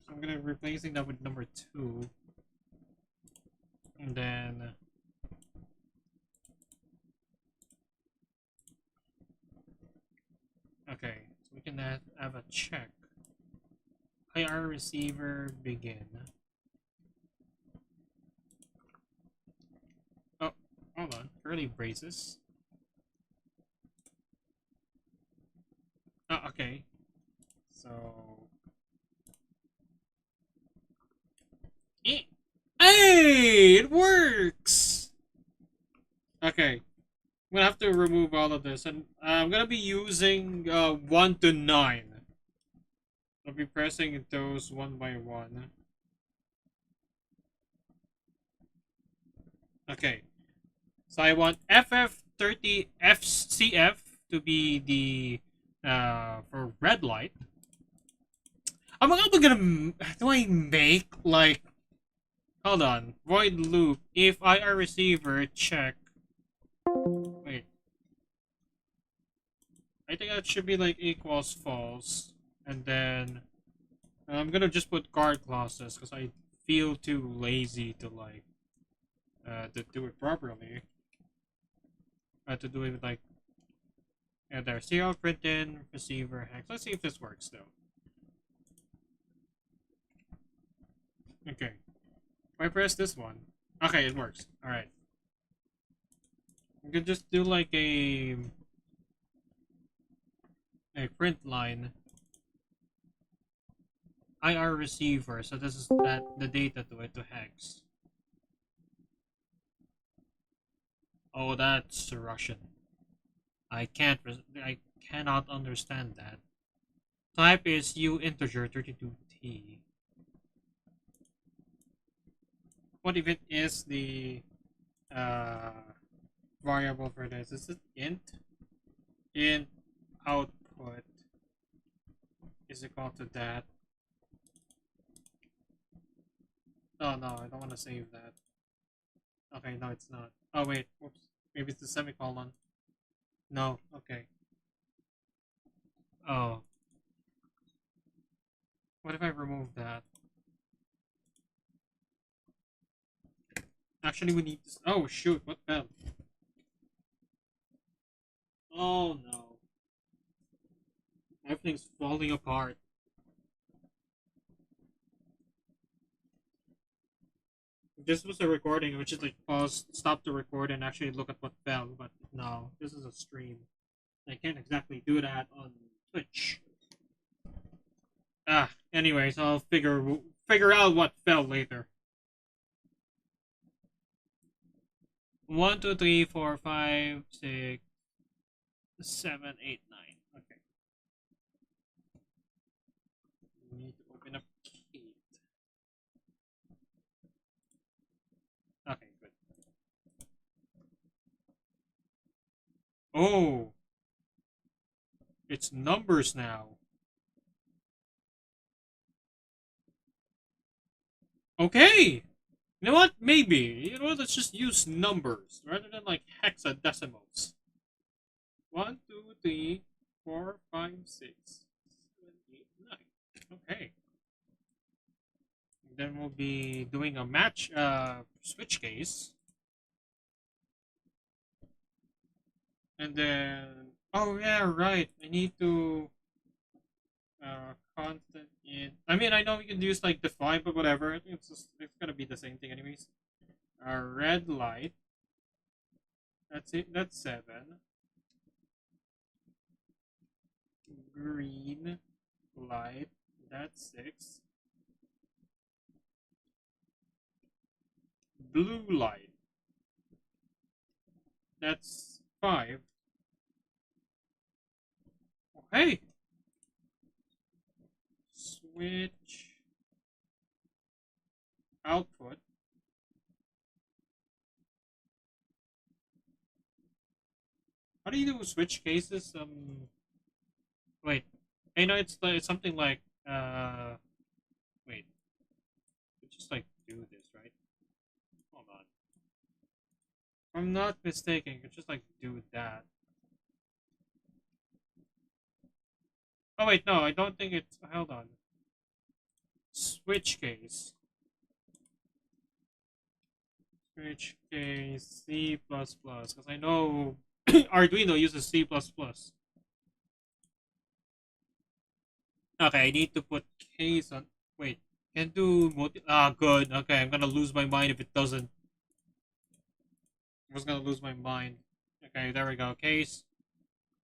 So I'm gonna replacing that with number 2. And then okay, so we can have a check. IR receiver begin. Oh, hold on. Curly braces. it works! Okay. I'm gonna have to remove all of this, and I'm gonna be using 1 to 9. I'll be pressing those one by one. Okay. So I want FF30 FCF to be the for red light. I'm also gonna do I make like hold on void loop if IR receiver check. Wait, I think that should be like equals false, and then I'm gonna just put guard clauses because I feel too lazy to like to do it properly. To do it like there. Serial print in receiver hex. Let's see if this works though. Okay. If I press this one. Okay, it works. Alright. We could just do like a print line. IR receiver. So this is that the data to it to hex. Oh, that's Russian. I cannot understand that. Type is U integer 32T. What if it is the variable for this? Is it int output is equal to that? Oh no, I don't want to save that. Okay, no, it's not. Oh wait, whoops. Maybe it's the semicolon. No, okay. Oh, what if I remove that? Actually, we need this. Oh shoot, what fell? Oh no, everything's falling apart. If this was a recording, which is like pause, stop the record, and actually look at what fell. But no, this is a stream. I can't exactly do that on Twitch. Anyways, I'll figure out what fell later. 1, 2, 3, 4, 5, 6, 7, 8, 9. Okay. We need to open up Kit. Okay, good. Oh, it's numbers now. Okay. You know what? Maybe. You know what? Let's just use numbers rather than like hexadecimals. 1, 2, 3, 4, 5, 6, 7, 8, 9. Okay. And then we'll be doing a match switch case. And then oh yeah, right. I need to constant in. I mean, I know we can use like define, but whatever. I think it's gonna be the same thing anyways. Red light. That's it. That's 7. Green light. That's 6. Blue light. That's 5. Okay. Switch output. How do you do switch cases? Wait. I know it's something like wait. Just like do this, right? Hold on. If I'm not mistaken, you could just like do that. Oh wait, no, I don't think it's. Hold on. Switch case. Switch case C++, because I know Arduino uses C++. Okay, I need to put case on. Wait, can do multi. Ah, good. Okay, I'm gonna lose my mind if it doesn't. I was gonna lose my mind. Okay, there we go. Case.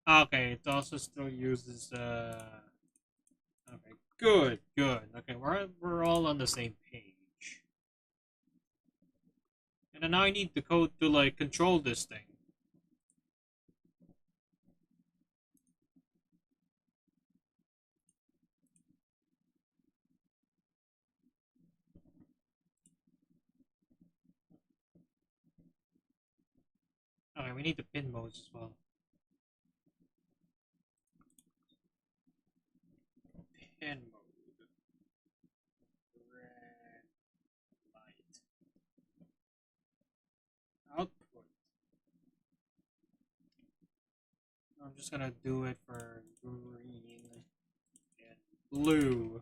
Okay, it also still uses. Okay, good, good. Okay, we're all on the same page. And then now I need the code to like control this thing. Okay, we need the pin modes as well. Pin mode. Red light. Output. I'm just gonna do it for green and blue.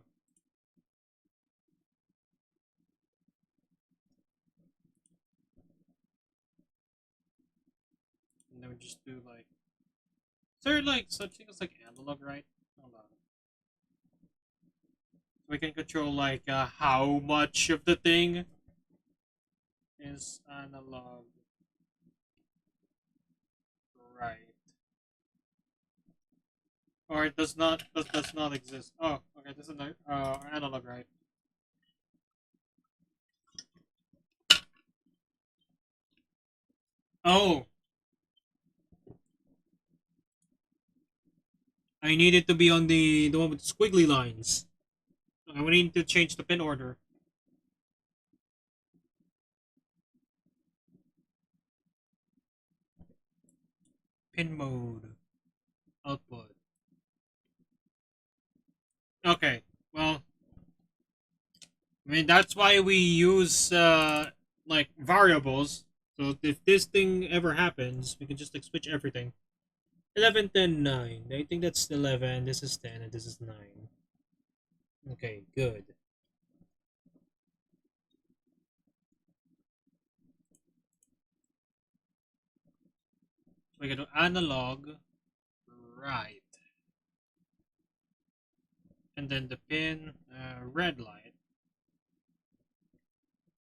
And then we just do like. Is there like such thing as like analog, right? Hold on. We can control like how much of the thing is analog, right? Or it does not exist. Oh, okay, this is analog, right? Oh, I need it to be on the one with squiggly lines. Okay, we need to change the pin order. Pin mode. Output. Okay, well, I mean that's why we use like variables. So if this thing ever happens, we can just like switch everything. 11, 10, 9. I think that's 11. This is 10, and this is 9. Okay, good. We can do analog, right. And then the pin, red light.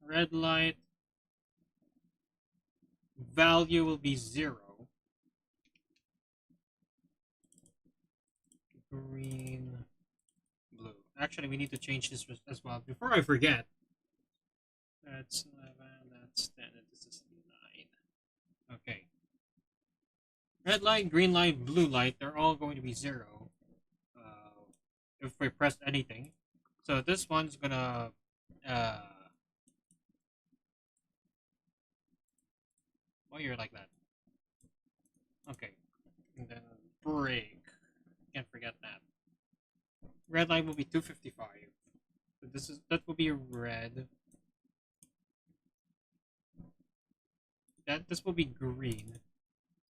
Red light, value will be 0. Green, blue. Actually, we need to change this as well. Before I forget, that's 11, that's 10, and this is 9. Okay. Red light, green light, blue light, they're all going to be 0 if we press anything. So this one's gonna why you're like that? Okay. And then break. Can't forget that. Red light will be 255. So that will be red. This will be green.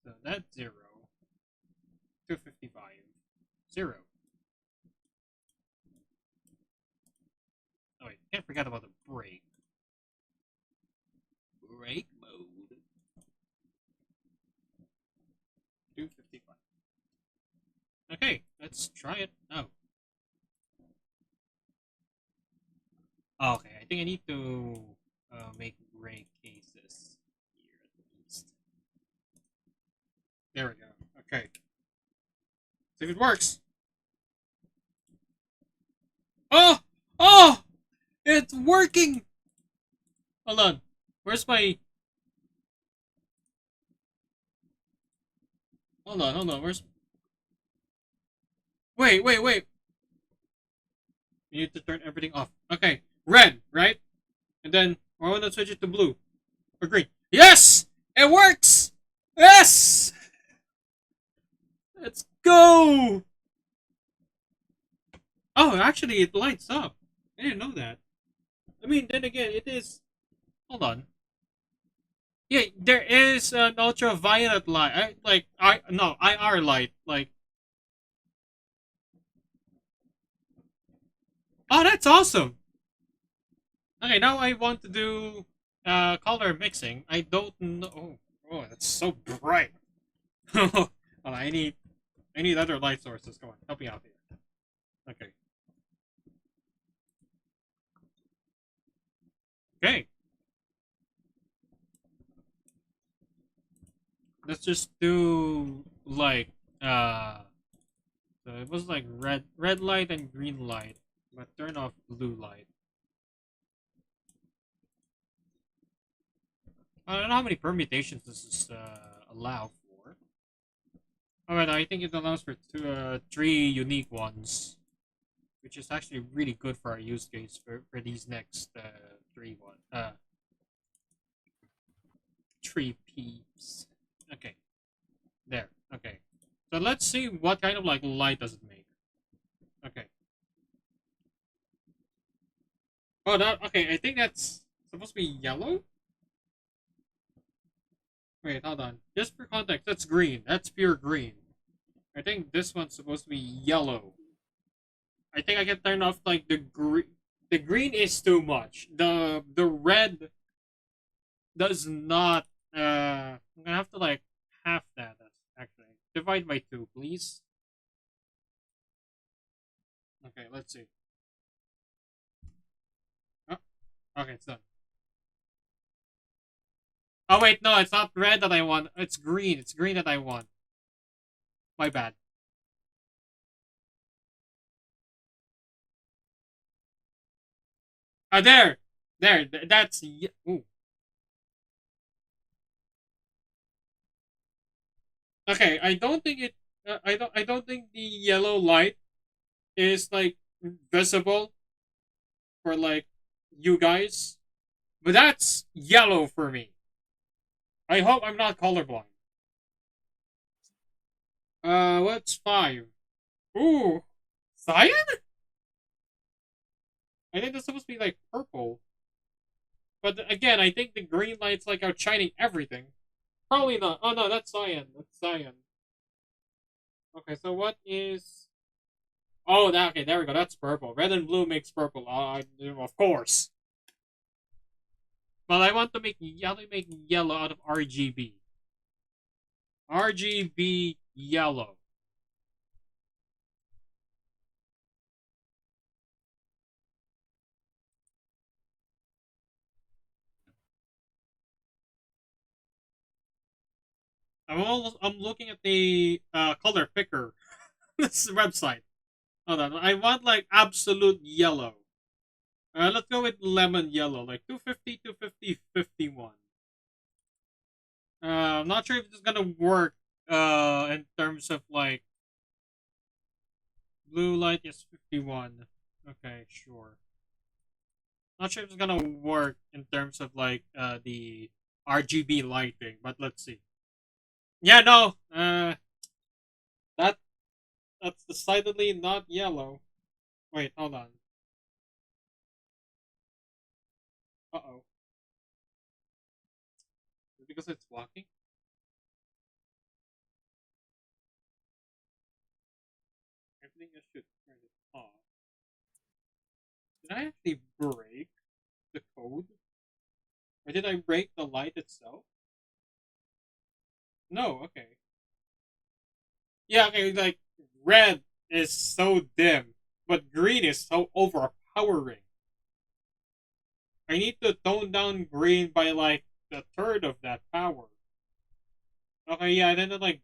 So that's 0. 255. 0. Oh wait, can't forget about the break. Break mode. 255. Okay, let's try it. Oh. Okay, I think I need to make gray cases here at least. There we go. Okay. See if it works. Oh! Oh! It's working! Hold on. Where's my... Hold on. Where's... Wait. You need to turn everything off. Okay. Red, right? And then I want to switch it to blue. Or green. Yes! It works! Yes! Let's go! Oh, actually, it lights up. I didn't know that. I mean, then again, it is... Hold on. Yeah, there is an ultraviolet light. IR light. Like, oh, that's awesome. Okay, now I want to do color mixing. I don't know. Oh, that's so bright. Hold on, I need other light sources. Come on, help me out here. Okay. Okay. Let's just do like so it was like red light and green light, but turn off blue light. I don't know how many permutations this is allow for. Alright, I think it allows for three unique ones, which is actually really good for our use case for these next three peeps. Okay, there. Okay, so let's see what kind of like light does it make. Okay. Oh, that okay. I think that's supposed to be yellow. Wait, hold on. Just for context, that's green. That's pure green. I think this one's supposed to be yellow. I think I can turn off like the green. The green is too much. The red does not. I'm gonna have to like half that. Actually, divide by two, please. Okay, let's see. Oh, okay, it's done. Oh wait, no, it's not red that I want. It's green. It's green that I want. My bad. Ah, there. That's ooh. Okay. I don't think it. I don't think the yellow light is like visible for like you guys, but that's yellow for me. I hope I'm not colorblind. What's five? Ooh, cyan? I think that's supposed to be like purple. But again, I think the green light's like outshining everything. Probably not. Oh no, that's cyan. That's cyan. Okay, so what is? Oh, that okay. There we go. That's purple. Red and blue makes purple. Of course. But I want to make yellow out of RGB. RGB yellow. I'm looking at the color picker. This website. Hold on. I want like absolute yellow. Let's go with lemon yellow, like 250, 250, 51. I'm not sure if this is gonna work in terms of like blue light is 51. Okay, sure. Not sure if it's gonna work in terms of like the RGB lighting, but let's see. Yeah, no. That that's decidedly not yellow. Wait, hold on. Uh-oh. Because it's walking? I think I should turn it off. Did I actually break the code? Or did I break the light itself? No, okay. Yeah, okay, like red is so dim, but green is so overpowering. I need to tone down green by like a third of that power. Okay, yeah, and then it like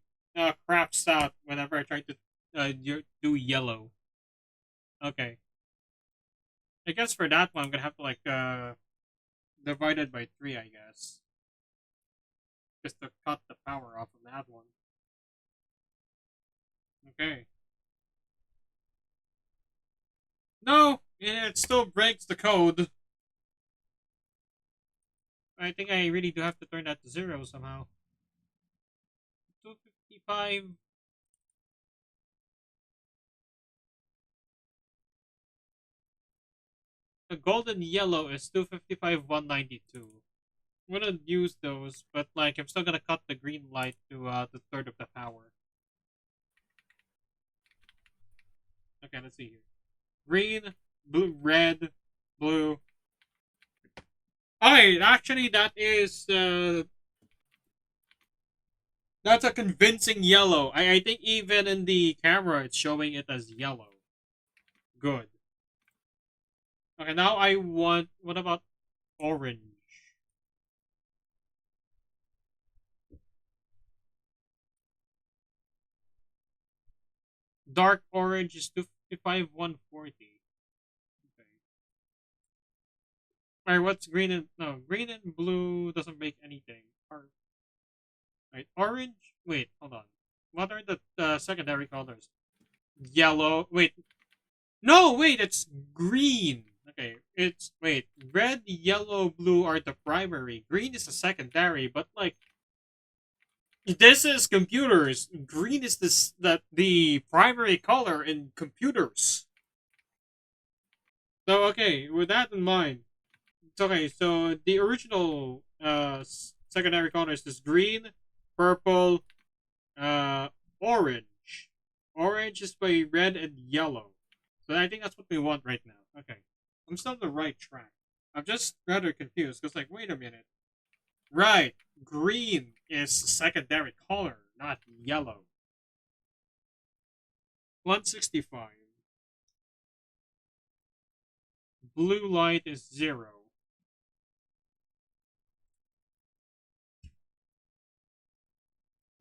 craps out whenever I try to do yellow. Okay. I guess for that one I'm gonna have to like divide it by three, I guess. Just to cut the power off of that one. Okay. No! It still breaks the code. I think I really do have to turn that to zero somehow. 255. The golden yellow is 255, 192. I'm gonna use those, but like I'm still gonna cut the green light to the third of the power. Okay, let's see here. Green, blue, red, blue. Alright, actually that's a convincing yellow. I think even in the camera it's showing it as yellow. Good. Okay, now I want what about orange? Dark orange is 255, 140. Okay. Alright, what's green and no green and blue doesn't make anything. orange. Wait, hold on. What are the secondary colors? Yellow. Wait, no, wait, it's green. Okay, it's wait, red, yellow, blue are the primary. Green is the secondary, but like this is computers. Green is the primary color in computers. So okay, with that in mind, it's okay. So the original secondary colors is green, purple, uh orange. Orange is by red and yellow. So I think that's what we want right now. Okay. I'm still on the right track. I'm just rather confused because, like, wait a minute. Right. Green is secondary color, not yellow. 165. Blue light is 0.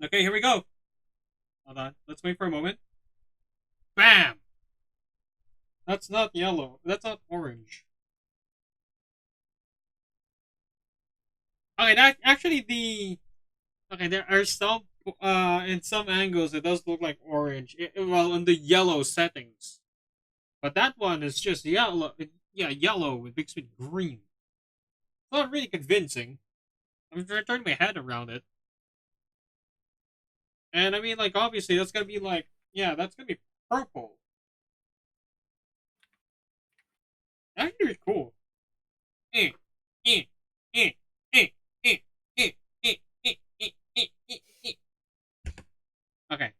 Okay, here we go. Hold on. Let's wait for a moment. Bam! That's not yellow. That's not orange. Okay, that actually okay, there are some in some angles it does look like orange. Well, in the yellow settings, but that one is just yellow. Yeah, yellow. It makes me green. Not really convincing. I'm trying to turn my head around it, and I mean, like, obviously that's gonna be like, yeah, that's gonna be purple. Actually, it's cool. Eh, eh, eh, eh, eh, eh, eh, eh, eh, eh, eh, eh. Okay,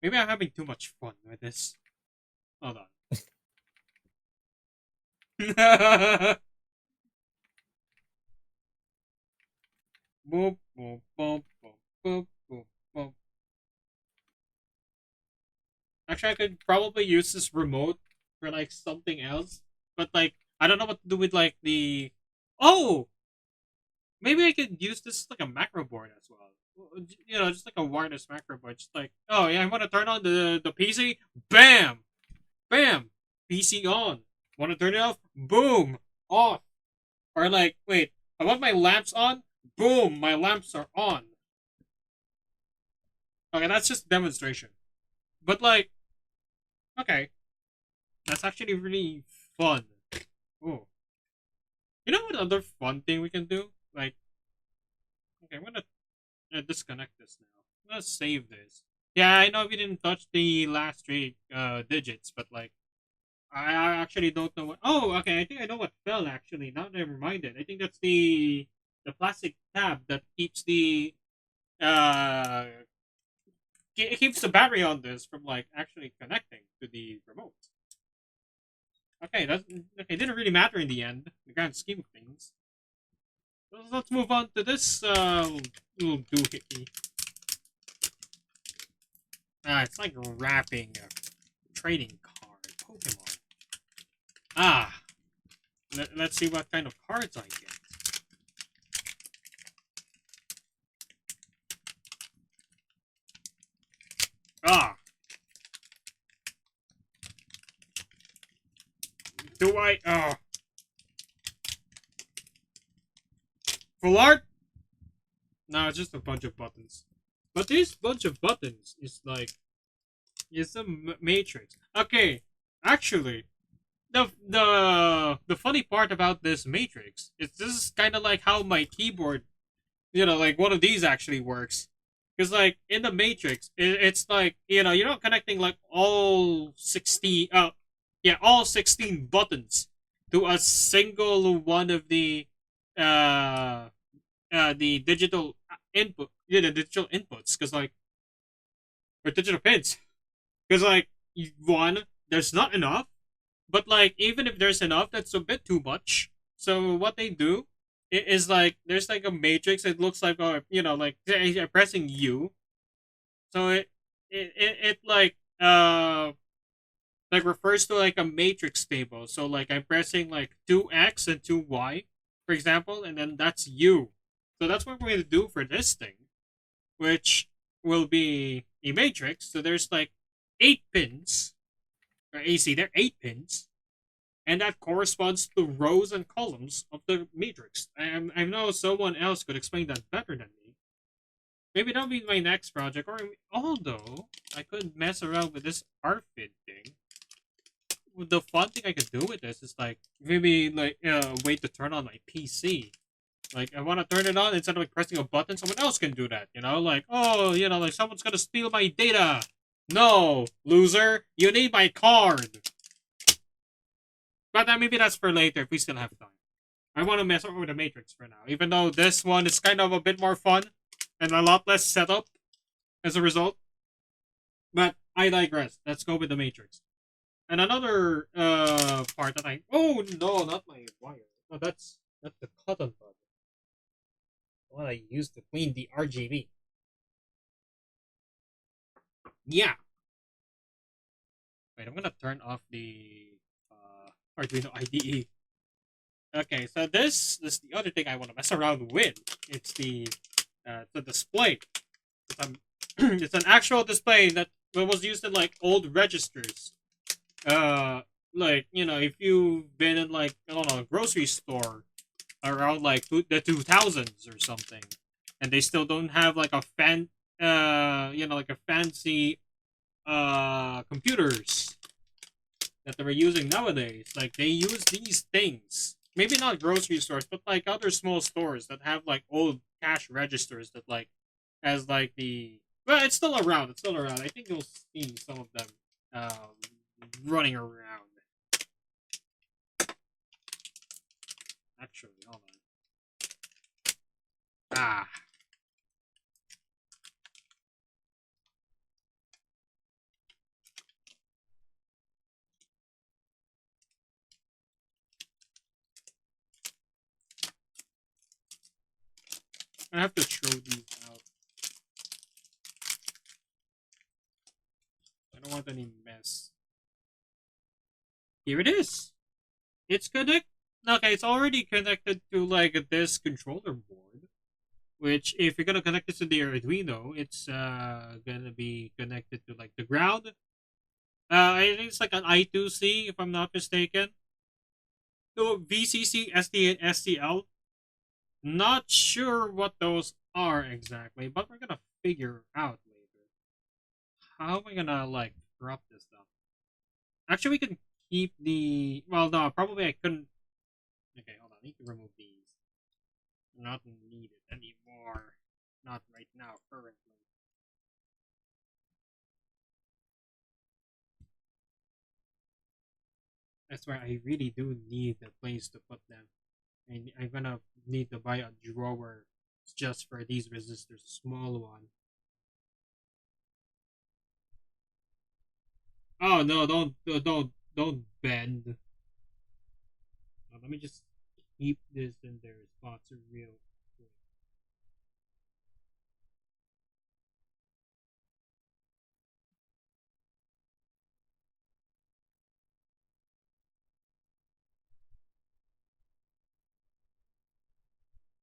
maybe I'm having too much fun with this. Hold on. Boop, boop, boop, boop, boop, boop, boop. Actually, I could probably use this remote for like something else, but like I don't know what to do with like the. Oh, maybe I could use this like a macro board as well. You know, just like a wireless macro board. Just like, oh yeah, I want to turn on the PC. Bam, bam, PC on. Want to turn it off? Boom, off. Or like, wait, I want my lamps on. Boom, my lamps are on. Okay, that's just demonstration. But like, okay, that's actually really fun. Oh, you know what other fun thing we can do? Like, okay, I'm gonna disconnect this now. I'm gonna save this. Yeah, I know we didn't touch the last three digits, but like, I actually don't know what. Oh, okay, I think I know what fell actually. Now that I'm reminded, I think that's the plastic tab that keeps the uh it keeps the battery on this from like actually connecting to the remote. Okay, that's okay. It didn't really matter in the end, in the grand scheme of things. Let's move on to this little doohickey. It's like wrapping a trading card, Pokemon. Ah, let's see what kind of cards I get. Ah, do I? Full art? No, it's just a bunch of buttons. But this bunch of buttons is like it's a matrix. Okay, actually, the funny part about this matrix is this is kind of like how my keyboard, you know, like one of these actually works. Because like in the matrix, it's like you know you're not connecting like all 16 yeah, all 16 buttons to a single one of uh the digital input, yeah, the digital inputs, because like or digital pins, because like one, there's not enough, but like even if there's enough, that's a bit too much. So what they do is like there's like a matrix. It looks like you know like pressing U, so it like refers to like a matrix table. So like I'm pressing like 2x and 2y, for example, and then that's U. So that's what we're gonna do for this thing, which will be a matrix. So there's like 8 pins, or AC, there are 8 pins, and that corresponds to rows and columns of the matrix. I know someone else could explain that better than me, Maybe that'll be my next project. Or although I could mess around with this RFID thing. The fun thing I could do with this is like maybe like a way to turn on my PC. Like I want to turn it on instead of like pressing a button. Someone else can do that. You know, like oh, you know, like someone's gonna steal my data. No, loser, you need my card. But maybe that's for later if we still have time. I want to mess around with the Matrix for now, even though this one is kind of a bit more fun and a lot less setup as a result. But I digress. Let's go with the Matrix. And another part that I oh no, not my wire. No, that's the cotton bud. What I used to clean the RGB. Yeah. Wait, I'm gonna turn off the Arduino IDE. Okay, so this is the other thing I want to mess around with. It's the display. It's, it's an actual display that was used in like old registers. Like you know, if you've been in like I don't know a grocery store around like the 2000s or something, and they still don't have like a you know, like a fancy computers that they were using nowadays. Like they use these things. Maybe not grocery stores, but like other small stores that have like old cash registers that like has like the well, it's still around. It's still around. I think you'll see some of them running around. Actually, hold on. Ah, I have to throw these out. I don't want any mess. Here it is. It's connect. Okay, it's already connected to like this controller board. Which, if you're gonna connect this to the Arduino, it's gonna be connected to like the ground. I think it's like an I2C if I'm not mistaken. So VCC, SD, and STL. Not sure what those are exactly, but we're gonna figure out later. How am I gonna like drop this stuff? Actually, we can keep the. Well, no, probably I couldn't. Okay, hold on. I need to remove these. Not needed anymore. Not right now, currently. That's why I really do need a place to put them. And I'm gonna need to buy a drawer just for these resistors, a small one. Oh no! Don't bend. Let me just keep this in their spots real quick.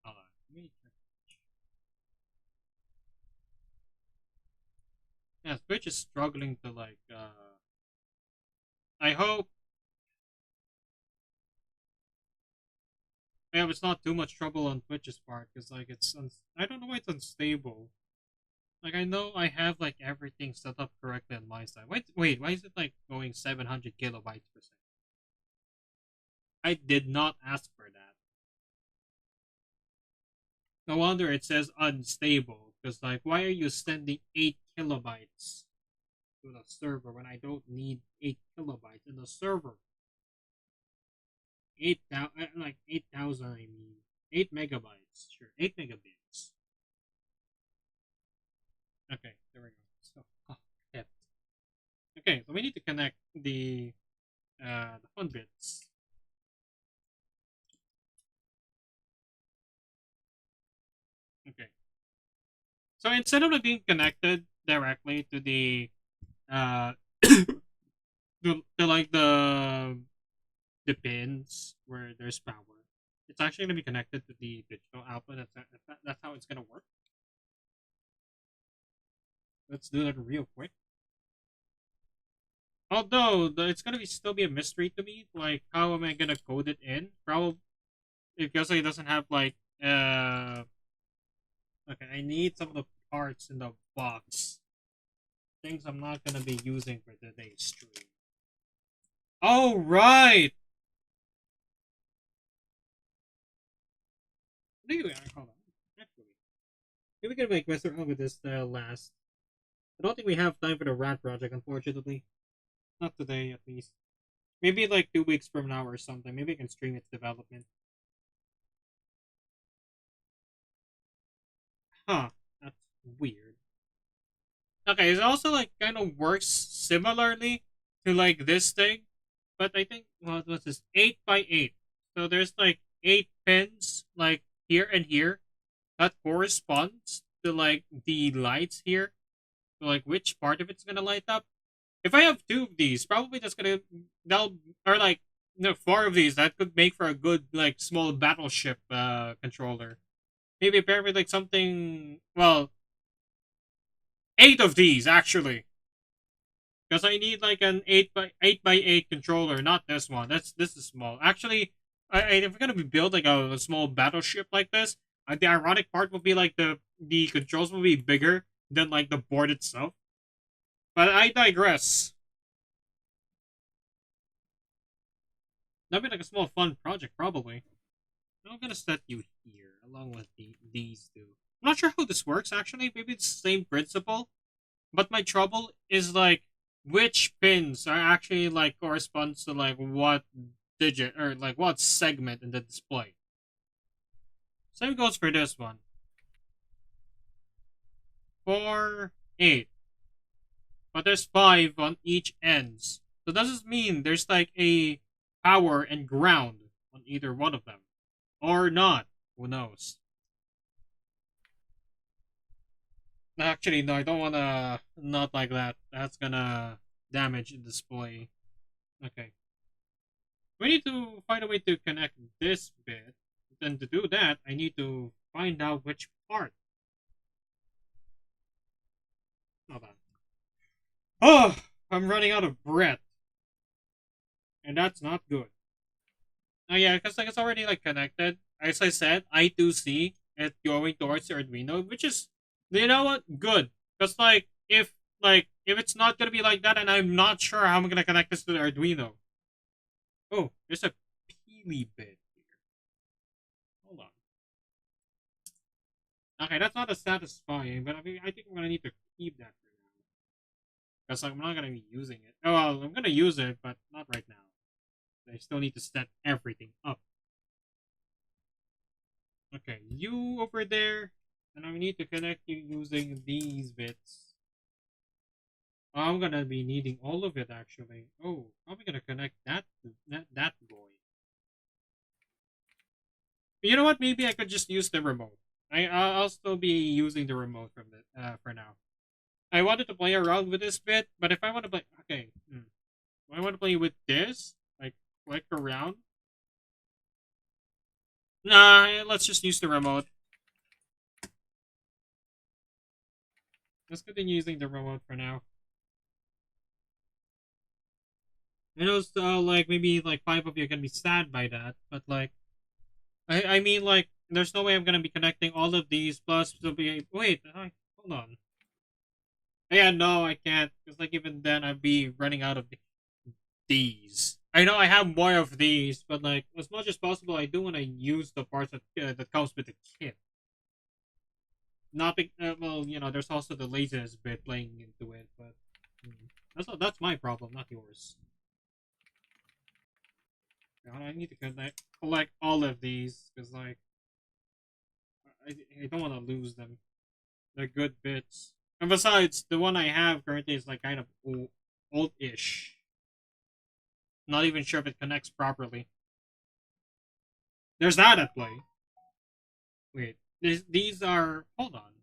Hold on. Let me check. Yeah, Switch is struggling to like. I hope. Yeah, it's not too much trouble on Twitch's part because like I don't know why it's unstable. Like I know I have like everything set up correctly on my side. Wait, why is it like going 700 kilobytes per second? I did not ask for that. No wonder it says unstable. Because like, why are you sending 8 kilobytes to the server when I don't need 8 kilobytes in the server? 8,000, like 8,000. I mean, 8 megabytes. Sure, 8 megabits. Okay, there we go. So, oh, yeah. Okay, so we need to connect the fun bits. Okay. So instead of being connected directly to the uh to like the pins where there's power, it's actually gonna be connected to the digital output. That's how it's gonna work. Let's do that real quick. Although it's gonna be still be a mystery to me. Like, how am I gonna code it in? Probably because it doesn't have like. Okay, I need some of the parts in the box. Things I'm not gonna be using for today's stream. Oh right! What do you call that? Actually, maybe we can make mess around with this last. I don't think we have time for the rat project, unfortunately. Not today, at least. Maybe like 2 weeks from now or something. Maybe I can stream its development. Huh. That's weird. Okay, it also like kind of works similarly to like this thing, but I think what's this 8 by 8. So there's like 8 pins like here and here that corresponds to like the lights here. So like which part of it's gonna light up. If I have 2 of these, probably that's gonna that'll or like no 4 of these that could make for a good like small battleship controller. Maybe apparently like something well 8 of these actually. Because I need like an 8 by 8 controller, not this one. This is small. Actually, if we're gonna be build like a small battleship like this, the ironic part will be like the controls will be bigger than like the board itself. But I digress. That'd be like a small fun project probably. I'm gonna set you here along with these two. I'm not sure how this works actually. Maybe it's the same principle. But my trouble is like which pins are actually like corresponds to like what digit or like what segment in the display. Same goes for this one. 4, 8. But there's 5 on each ends. So does this mean there's like a power and ground on either one of them? Or not? Who knows? Actually, no, I don't wanna not like that. That's gonna damage the display. Okay. We need to find a way to connect this bit. Then to do that, I need to find out which part. Hold on. Oh, I'm running out of breath. And that's not good. Oh yeah, because like it's already like connected. As I said, I2C it going towards the Arduino, which is you know what? Good. Because like if it's not gonna be like that and I'm not sure how I'm gonna connect this to the Arduino. Oh, there's a peely bit here. Hold on. Okay, that's not as satisfying, but I mean, I think I'm gonna need to keep that for now because I'm not gonna be using it. Oh well, I'm gonna use it, but not right now. I still need to set everything up. Okay, you over there, and I need to connect you using these bits. I'm gonna be needing all of it actually. Oh, how am I gonna connect that boy? You know what? Maybe I could just use the remote. I'll still be using the remote from the for now. I wanted to play around with this bit, but if I want to play, okay, I want to play with this, like click around. Nah, let's just use the remote. Let's continue using the remote for now. I know, like maybe like 5 of you are gonna be sad by that, but like, I mean like, there's no way I'm gonna be connecting all of these. Plus, there'll be wait, hold on. Yeah, no, I can't because like even then I'd be running out of these. I know I have more of these, but like as much as possible, I do want to use the parts that comes with the kit. Not well, you know, there's also the laziness bit playing into it, but that's my problem, not yours. I need to collect all of these because like I don't want to lose them. They're good bits, and besides, the one I have currently is like kind of old-ish. Not even sure if it connects properly. There's that at play. Wait, these are. Hold on.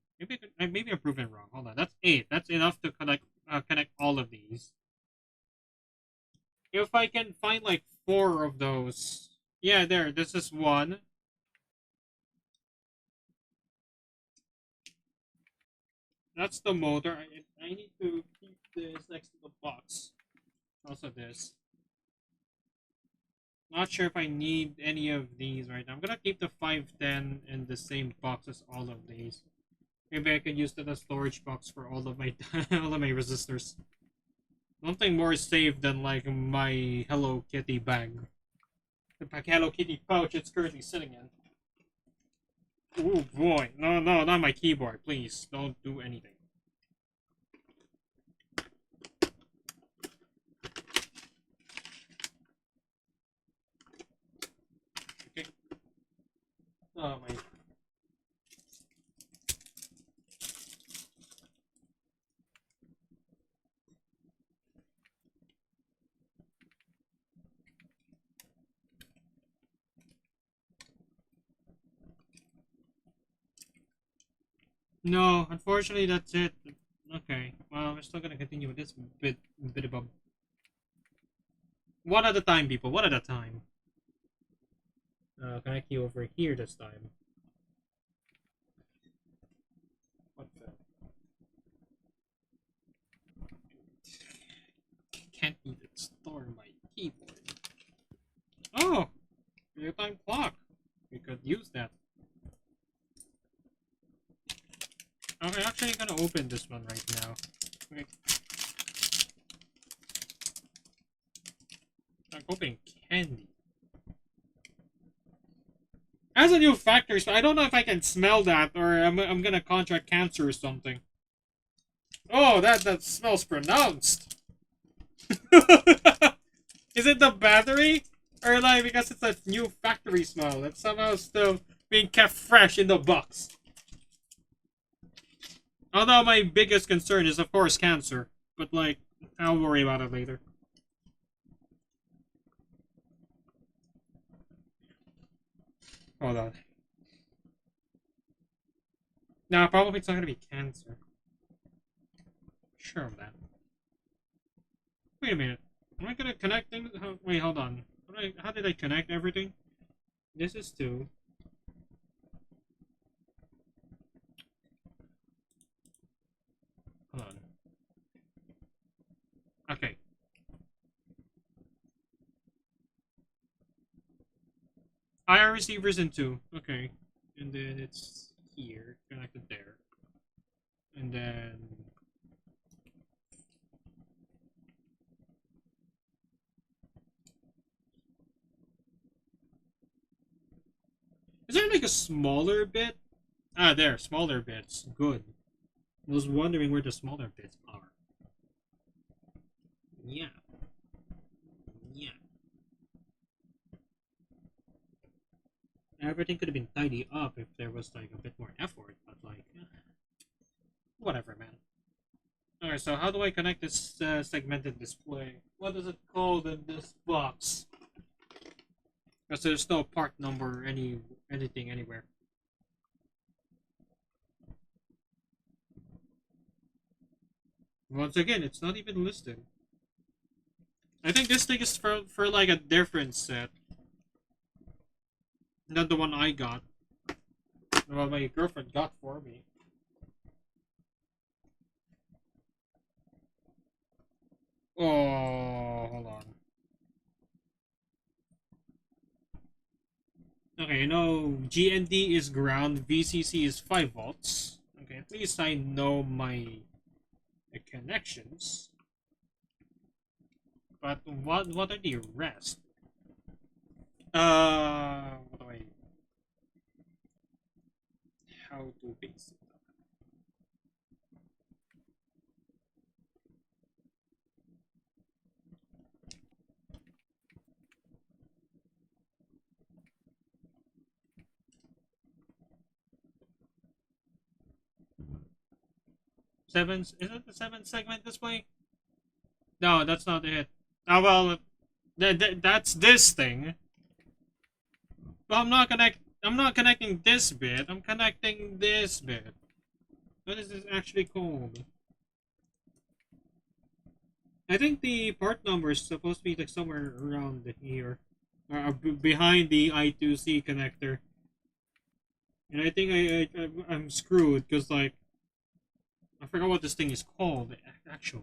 Maybe I'm proving wrong. Hold on. That's 8. That's enough to connect all of these. If I can find like 4 of those. Yeah, there. This is one. That's the motor. I need to keep this next to the box. Also this. Not sure if I need any of these right now. I'm gonna keep the 510 in the same box as all of these. Maybe I could use that as storage box for all of my all of my resistors. Something more safe than like my Hello Kitty bag. The Hello Kitty pouch it's currently sitting in. Oh boy. No, no, not my keyboard. Please, don't do anything. Okay. Oh my. No, unfortunately that's it. Okay. Well, we're still gonna continue with this bit of a one at a time, people. One at a time. Connect you over here this time. What the? Can't even store my keyboard. Oh, real-time clock. We could use that. I'm actually gonna open this one right now. Wait. I'm opening candy. As a new factory, so I don't know if I can smell that or I'm gonna contract cancer or something. Oh, that smells pronounced. Is it the battery? Or like because it's a new factory smell that's somehow still being kept fresh in the box? Although my biggest concern is of course cancer. But like, I'll worry about it later. Hold on. No, probably it's not gonna be cancer. Sure of that. Wait a minute. Am I gonna connect things? Wait, hold on. How did I connect everything? This is 2. Hold on. Okay. IR receivers in 2. Okay. And then it's here, connected there. And then is there like a smaller bit? Ah, there, smaller bits. Good. I was wondering where the smaller bits are. Yeah. Yeah. Everything could have been tidied up if there was like a bit more effort, but like, whatever, man. Alright, so how do I connect this segmented display? What is it called in this box? Because there's no part number, anything anywhere. Once again, it's not even listed. I think this thing is for like a different set. Not the one I got. Well, my girlfriend got for me. Oh, hold on. Okay, no, GND is ground, VCC is 5 volts. Okay, at least I know my connections. But what are the rest? What do I... How to base it? 7, is it the 7 segment display? No, that's not it. Oh well, that's this thing. But I'm not connecting this bit. I'm connecting this bit. What is this actually called? I think the part number is supposed to be like somewhere around here, behind the I2C connector. And I think I'm screwed because like I forgot what this thing is called actually.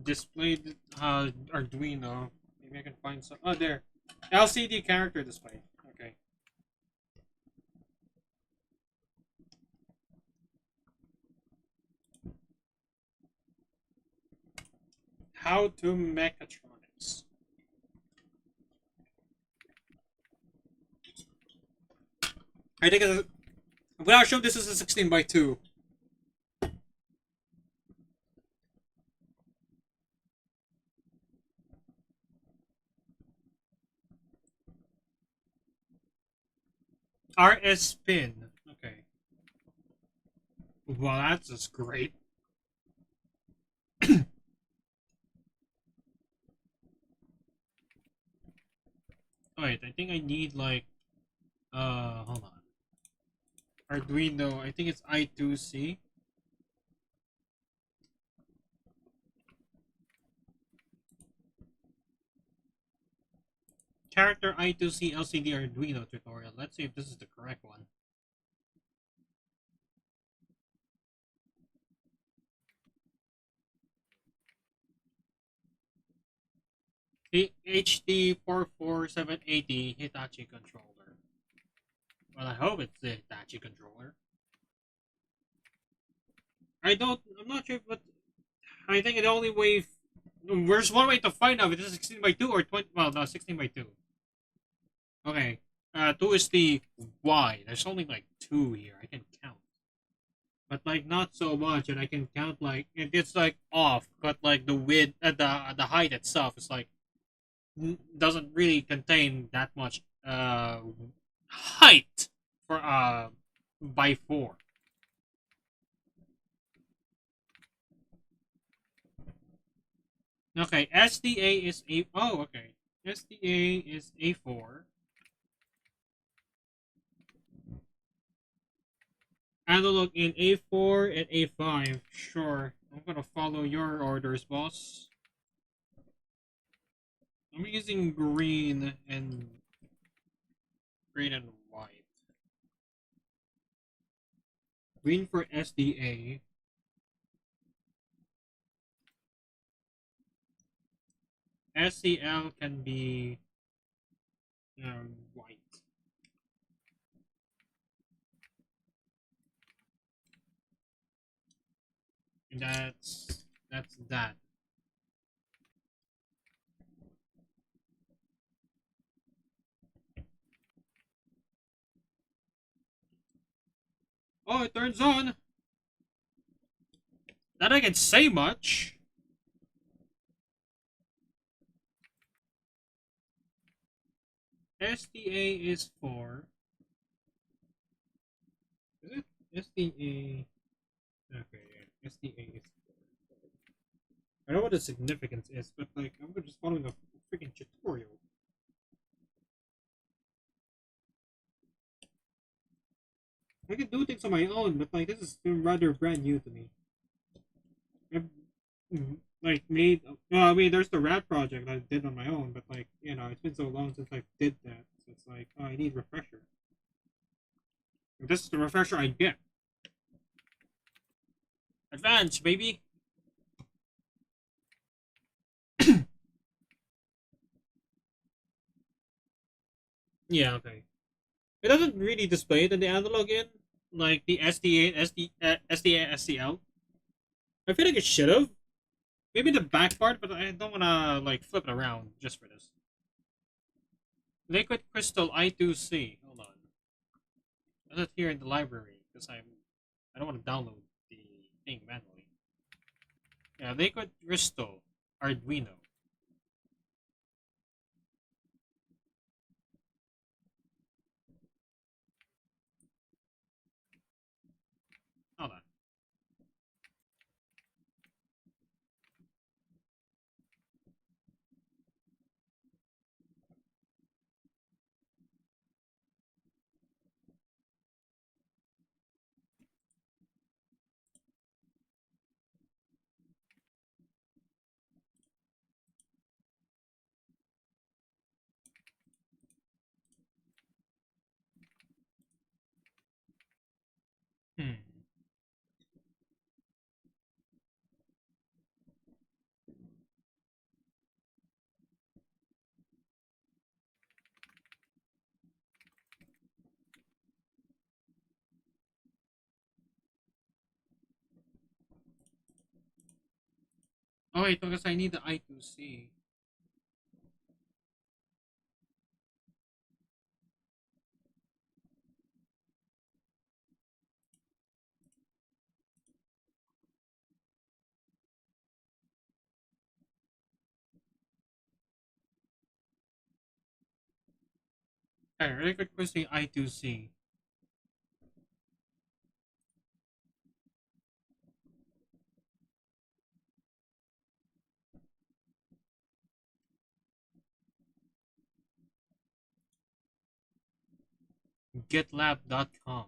Displayed Arduino. Maybe I can find some. Oh, there. LCD character display. Okay. How to mechatronics. I think it's, I'm gonna assume this is a 16 by 2. RS pin. Okay. Well, that's just great. Wait, I think I need like hold on. Arduino, I think it's I2C. Character I2C LCD Arduino tutorial. Let's see if this is the correct one. The HD44780 Hitachi controller. Well, I hope it's the Hitachi controller. I'm not sure, but I think the only way, there's one way to find out if it's 16 by 2 or 20, well, no, 16 by 2. Okay, 2 is the Y. There's only like 2 here, I can count. But like not so much, and I can count like, it's like off, but like the width, the height itself is like, doesn't really contain that much height for by 4. Okay, SDA is a, oh, okay, SDA is A4. Analog in A4 and A5. Sure, I'm gonna follow your orders, boss. I'm using green and white. Green for SDA. SCL can be white. And that's that. Oh, it turns on. That I can say much. SDA is for. Is it SDA? Okay, SDA is for. I know what the significance is, but like I'm just following a freaking tutorial. I can do things on my own, but like this is still rather brand new to me. I've like made. Well, I mean, there's the rat project I did on my own, but like it's been so long since I did that, so it's like oh, I need refresher. And this is the refresher I get. Advance, baby. Yeah, okay. It doesn't really display it in the analog in like the SDA, SDA, SCL. I feel like it should have. Maybe the back part, but I don't wanna like flip it around just for this. Liquid crystal I2C. Hold on. Is it here in the library? Because I don't want to download the thing manually. Yeah, liquid crystal Arduino. Hold on. Hmm. Oh wait, because I need the I2C. Okay, really quick question I2C. GitLab.com.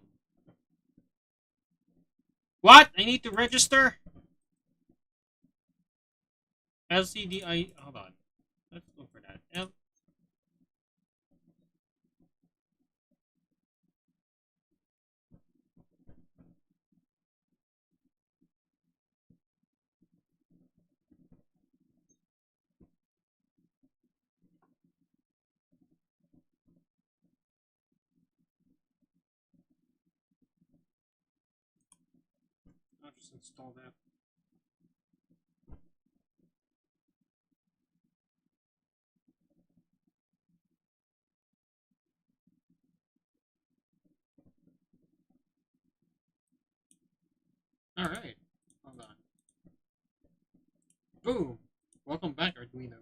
What? I need to register? LCDI. Hold on. Let's look for that. I'll just install that. Alright. Hold on. Boom! Welcome back, Arduino.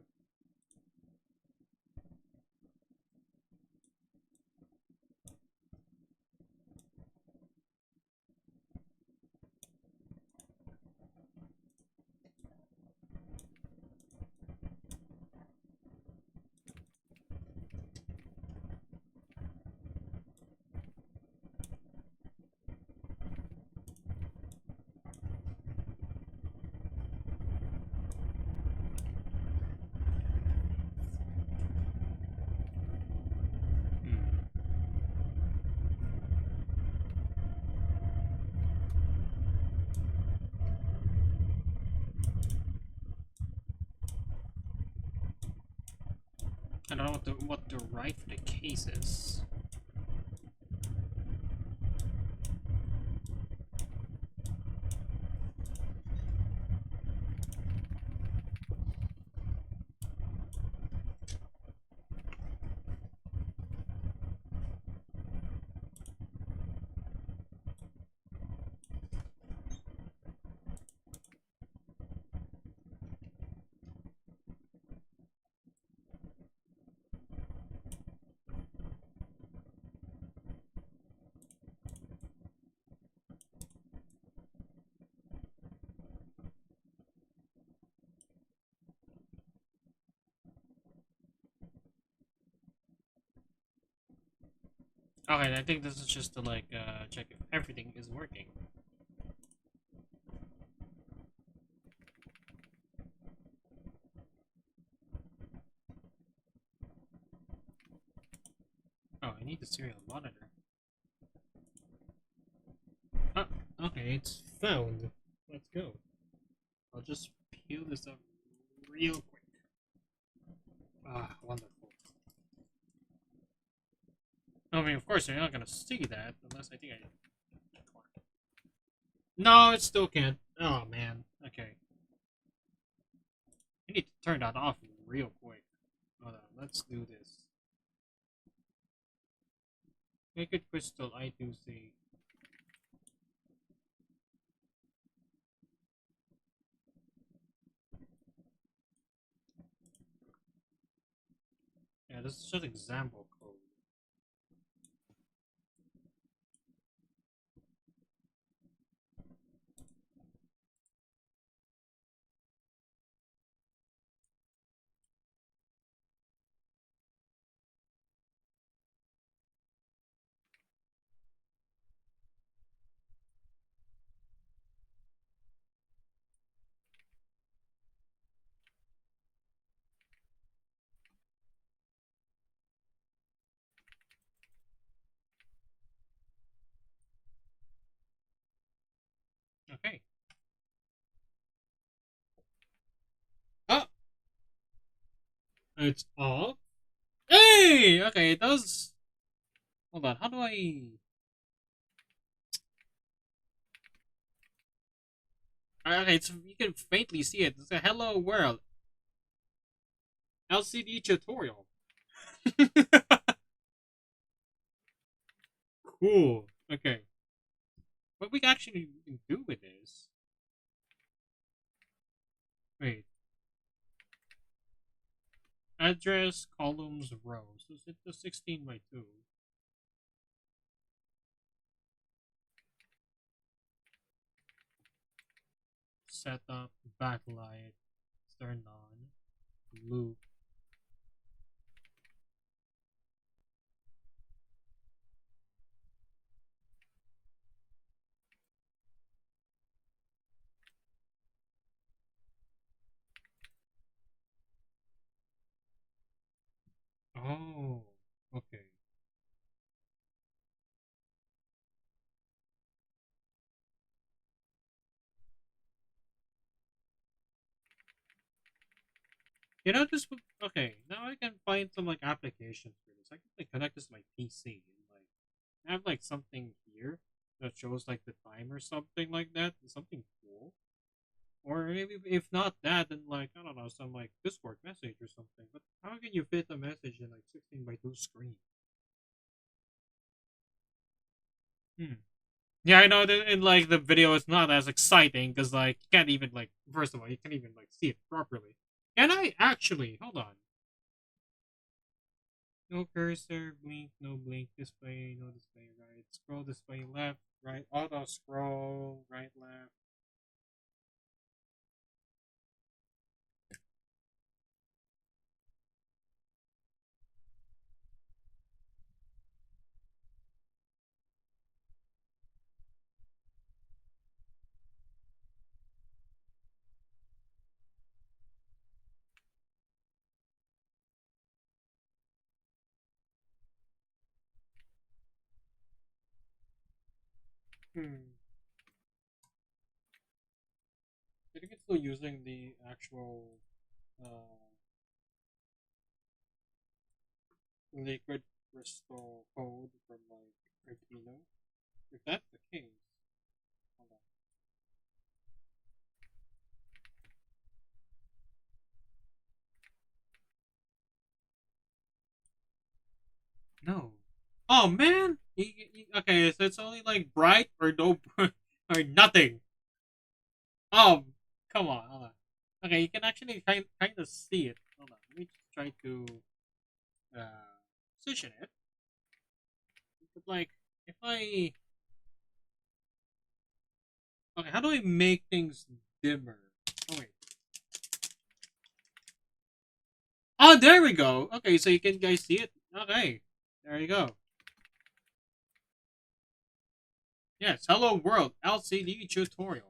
Hmm. I don't know what to write for the cases. Okay, I think this is just to like check if everything is working. Oh, I need the serial monitor. Ah, okay, it's found. Let's go. I'll just peel this up real quick. Ah, wonderful. I mean, of course, you're not gonna see that unless I think I. No, it still can't. Oh man. Okay. I need to turn that off real quick. Hold on. Let's do this. Make it crystal I2C. Yeah, this is just example code. Okay. Oh, it's off. Hey, okay, it does. Hold on. How do I? It's you can faintly see it. It's a hello world LCD tutorial. Cool. Okay. What we actually can do with this? Wait. Address, columns, rows. Is it the 16 by 2? Setup, backlight, turn on, loop. Oh, okay. You know this. Okay, now I can find some like applications for this. I can like connect this to my PC and like have like something here that shows like the time or something like that. Something cool. Or maybe if not that, then like I don't know, some like Discord message or something. But how can you fit a message in like 16 by 2 screen? Hmm. Yeah, I know that in like the video it's not as exciting because like you can't even like first of all you can't even like see it properly. Can I actually hold on? No cursor, blink, no blink, display, no display, right. Scroll display left, right, auto scroll, right, left. Hmm. I think it's still using the actual uh liquid crystal code from like Arduino. If that's the case, hold on. No. Oh man. Okay, so it's only like bright or no or nothing. Oh, come on. Hold on. Okay, you can actually kind of see it. Hold on. Let me just try to position it. But like, if I okay, how do I make things dimmer? Oh wait. Oh, there we go. Okay, so you can guys see it. Okay, there you go. Yes, hello world LCD tutorial.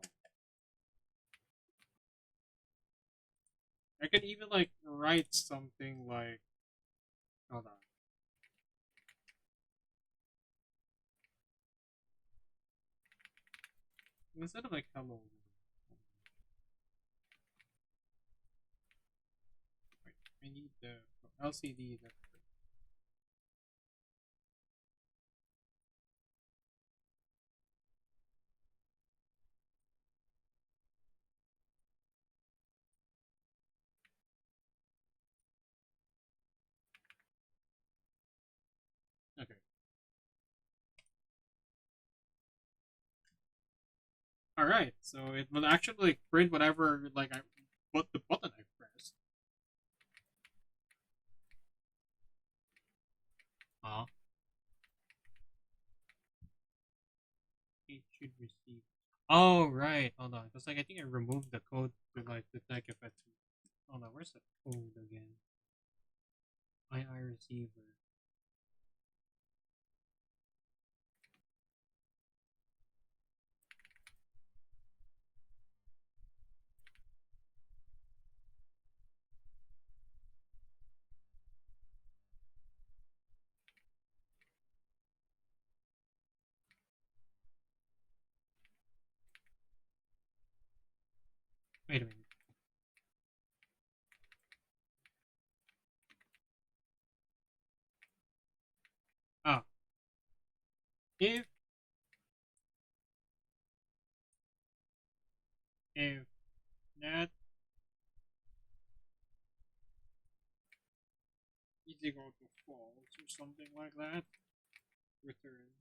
I can even like write something like, hold on. Instead of like hello. Wait, I need the LCD. Okay. All right. So it will actually like print whatever like I what the button I pressed. Huh? It should receive. Oh right. Hold on. Because like I think I removed the code to like detect if it's. Hold on. Where's the code again? II receiver. Wait a minute. Ah. If If that is equal to false or something like that, return.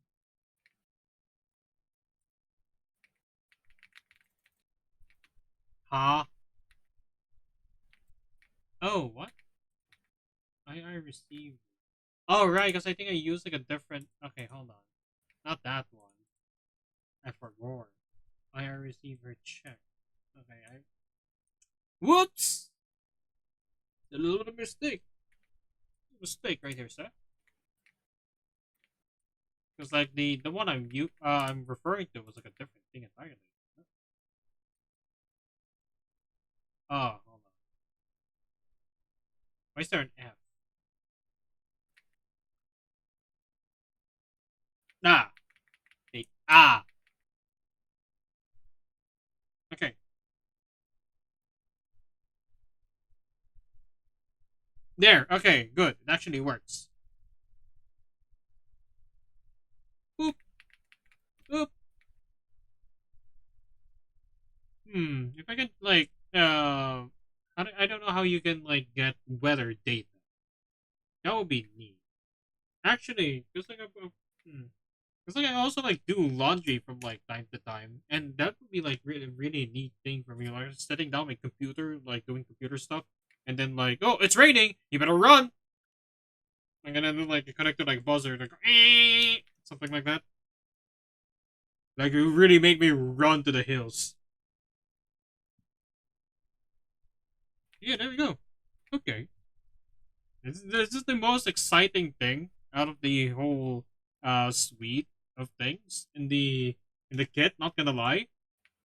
Huh? Oh, what? I received. Oh, right, because I think I used like a different. Okay, hold on. Not that one. I forgot. I received her check. Okay, I. Whoops! A little bit of mistake. Mistake right here, sir. Because like the one I'm referring to was like a different thing entirely. Oh, hold on. Why is there an F? Ah, wait. Ah. Okay. There. Okay. Good. It actually works. Boop. Boop. If I can like I don't know how you can like get weather data. That would be neat. Actually, because like hmm. Because like I also like do laundry from like time to time, and that would be like really neat thing for me. Like setting down my computer, like doing computer stuff, and then like, oh, it's raining, you better run. And then like you connect to like buzzer, like something like that. Like it really make me run to the hills. Yeah, there we go. Okay, this is the most exciting thing out of the whole suite of things in the kit. Not gonna lie.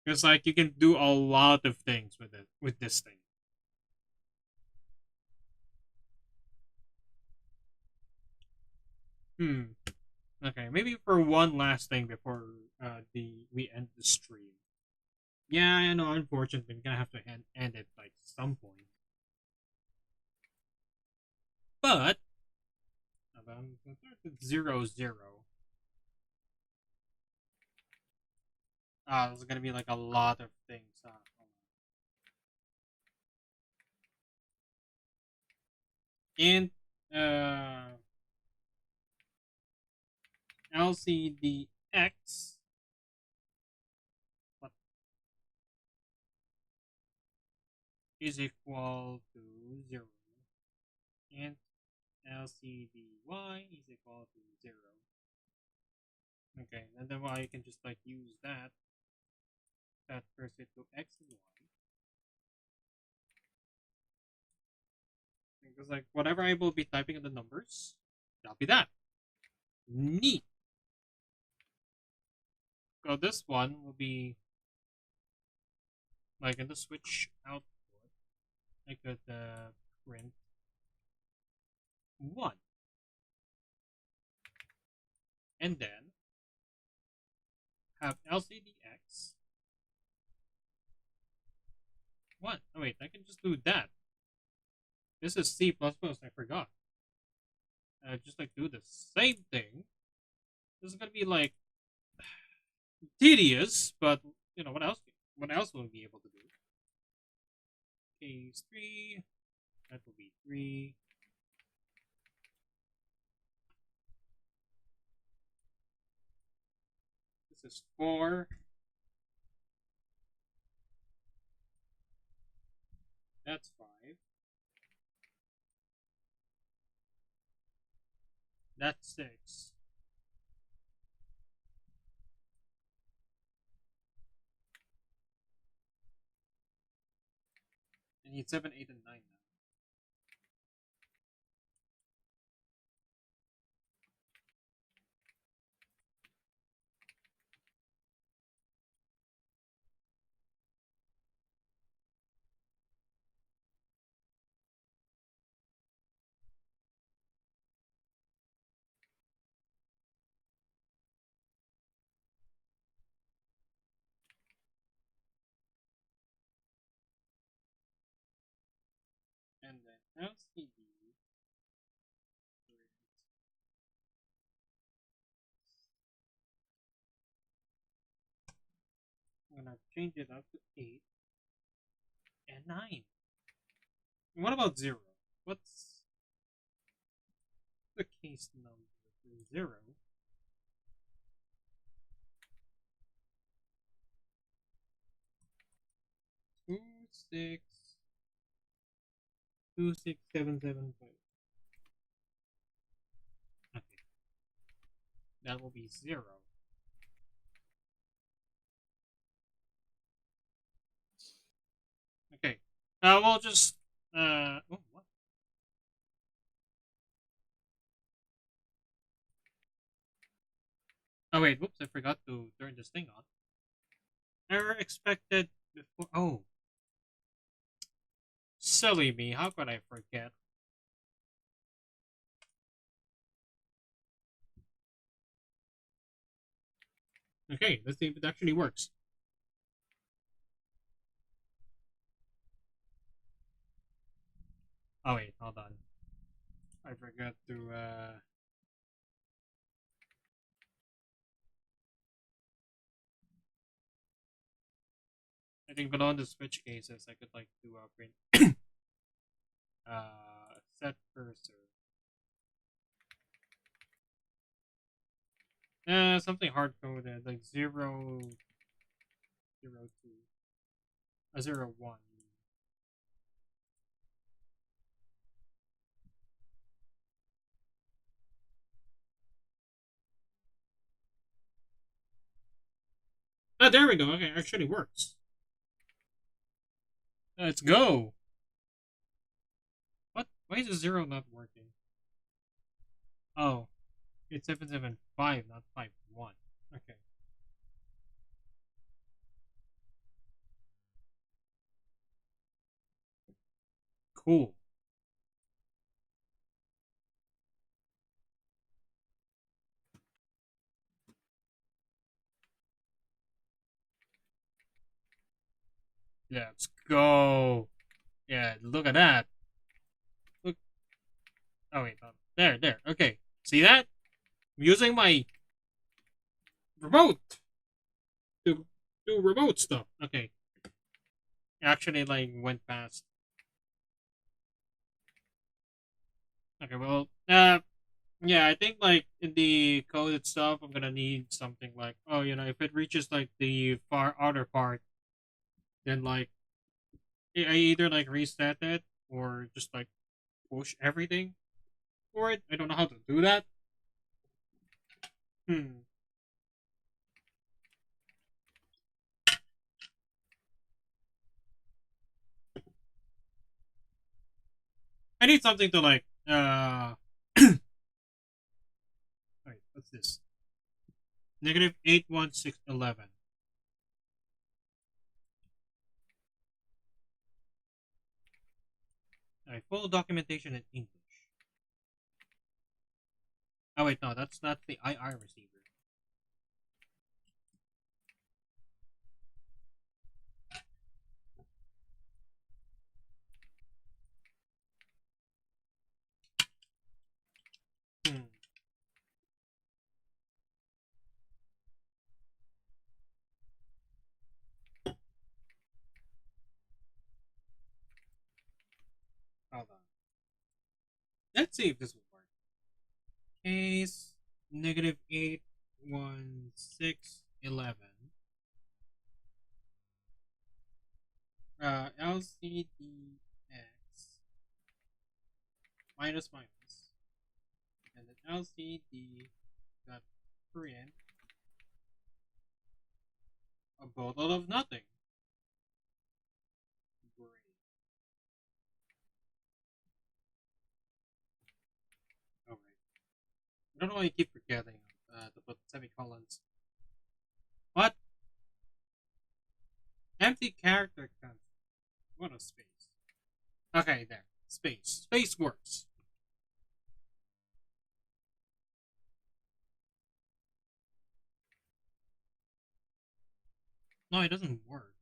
Because like you can do a lot of things with it with this thing. Hmm. Okay, maybe for one last thing before the we end the stream. Yeah, I know. Unfortunately, we're gonna have to end it like some point. But I'm gonna start with 0, 0. There's gonna be like a lot of things. And LCDX what is equal to 0, and LCDY is equal to 0. Okay, and then I can just like use that turns it to X and Y. Because like whatever I will be typing in the numbers, that'll be that. Neat. So this one will be like in the switch output, I could print 1. And then have LCDX 1. Oh wait, I can just do that. This is C++, I forgot. Just like do the same thing. This is gonna be like tedious, but you know what else? What else will we be able to do? Case 3. That will be 3. This is 4. That's 5. That's 6. I need 7, 8, and 9 now. And then LCD. I'm gonna change it up to 8. and 9. What about 0? What's the case number for 0? 26775. Okay, that will be 0. Okay, we'll just oh, what? Oh wait, whoops! I forgot to turn this thing on. Error expected before. Oh, silly me! How could I forget? Okay, let's see if it actually works. Oh wait, hold on. I forgot to I think below the switch cases I could like do a print set cursor. Something hard coded like 0, 0, 2, 0, 1. Oh, there we go. Okay, it actually works. Let's go. What? Why is the 0 not working? Oh, it's 775, not 51. Okay. Cool. Let's go. Yeah, look at that. Look. Oh wait, there. Okay, see that? I'm using my remote to do remote stuff. Okay, actually, like went past. Okay, well, yeah, I think like in the code itself, I'm gonna need something like, oh, if it reaches like the far outer part, then like I either like reset it or just like push everything for it. I don't know how to do that. Hmm. I need something to like wait, what's this? -81611. Alright, full documentation in English. Oh wait, no, that's not the II receiver. Hmm. Hold on. Let's see if this will work. Case -81611. LCDX minus minus, and then LCD dot print a bottle of nothing. Great. All right. I don't know why I keep forgetting to put semicolons. What? Empty character content. What a space. Okay, there. Space. Space works. No, it doesn't work.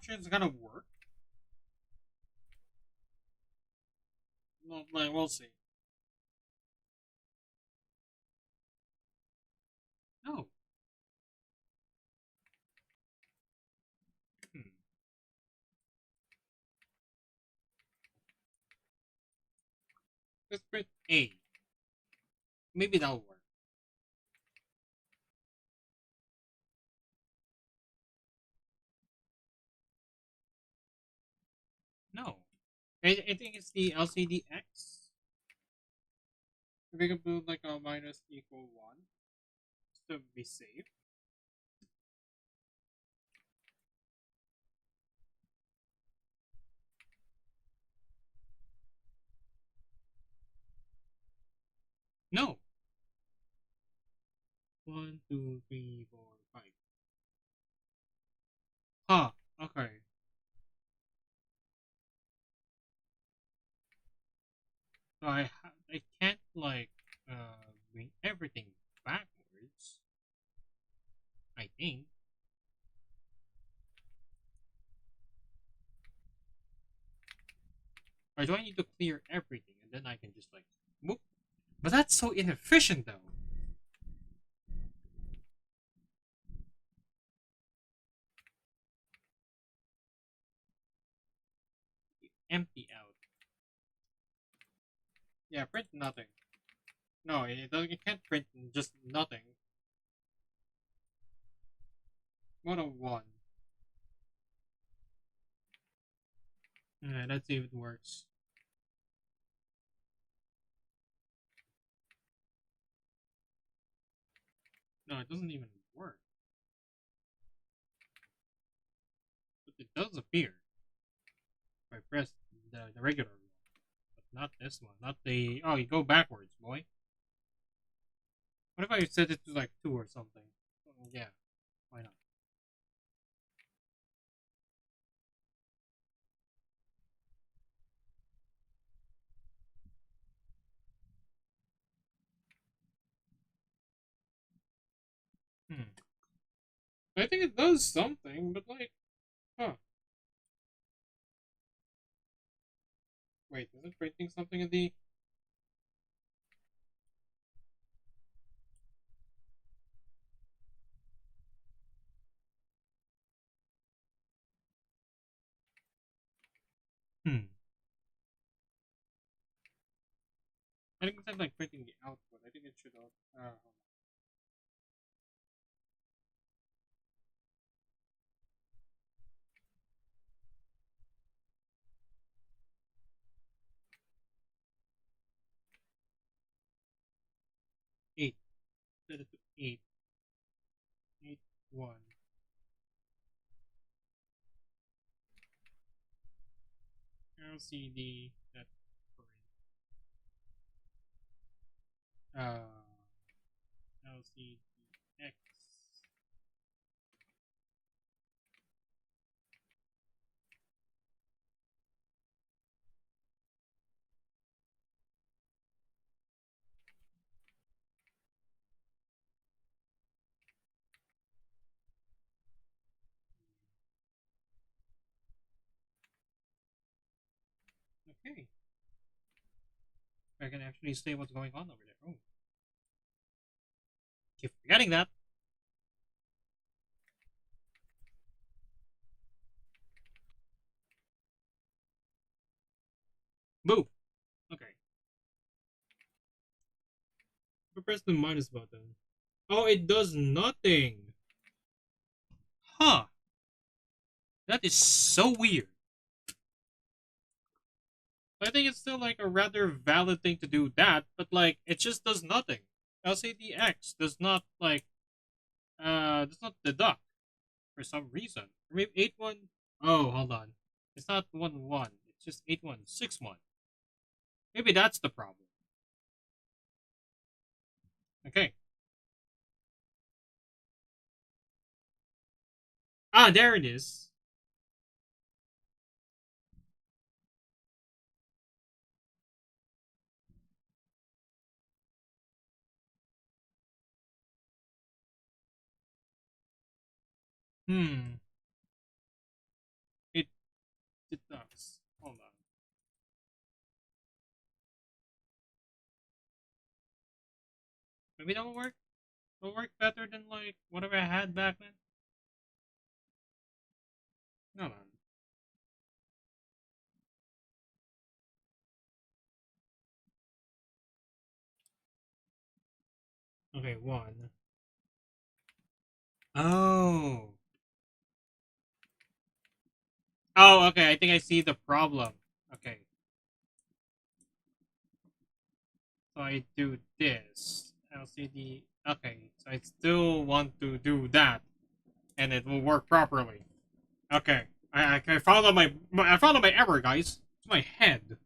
sure it's gonna work. Not like we'll see. No. Hmm. Let's print A. Maybe that'll work. No. I think it's the LCD X. If we can build like a minus equal one, just to be safe. No. One, two, three, four, five. Huh. Okay. So I can't like bring everything backwards. I think. Or do I need to clear everything and then I can just like move? But that's so inefficient though. Empty out. Yeah, print nothing. No, it doesn't. It can't print just nothing. What a one. Yeah, let's see if it works. No, it doesn't even work. But it does appear if I press the regular one. But not this one. Not the. Oh, you go backwards, boy. What if I set it to like 2 or something? Yeah, why not? Hmm. I think it does something, but like, huh. Wait, is it printing something in the. Hmm. I think instead of like printing the output, I think it should. Hold on. 8. Set it to 8. 8, 1. LCD that print. LCD X. Okay. I can actually say what's going on over there. Oh, keep forgetting that. Boo. Okay. I press the minus button. Oh, it does nothing. Huh. That is so weird. I think it's still like a rather valid thing to do that, but like it just does nothing. LCDX does not like does not deduct for some reason. Or maybe 8-1. Oh, hold on. It's not 1-1. It's just 8-1-6-1. Maybe that's the problem. Okay. Ah, there it is. Hmm. Maybe that will work. Will work better than like whatever I had back then. Hold on. Okay, one. Oh. Oh, okay. I think I see the problem. Okay. So I do this. LCD. Okay. So I still want to do that, and it will work properly. Okay. I found out I found out my error, guys. It's my head.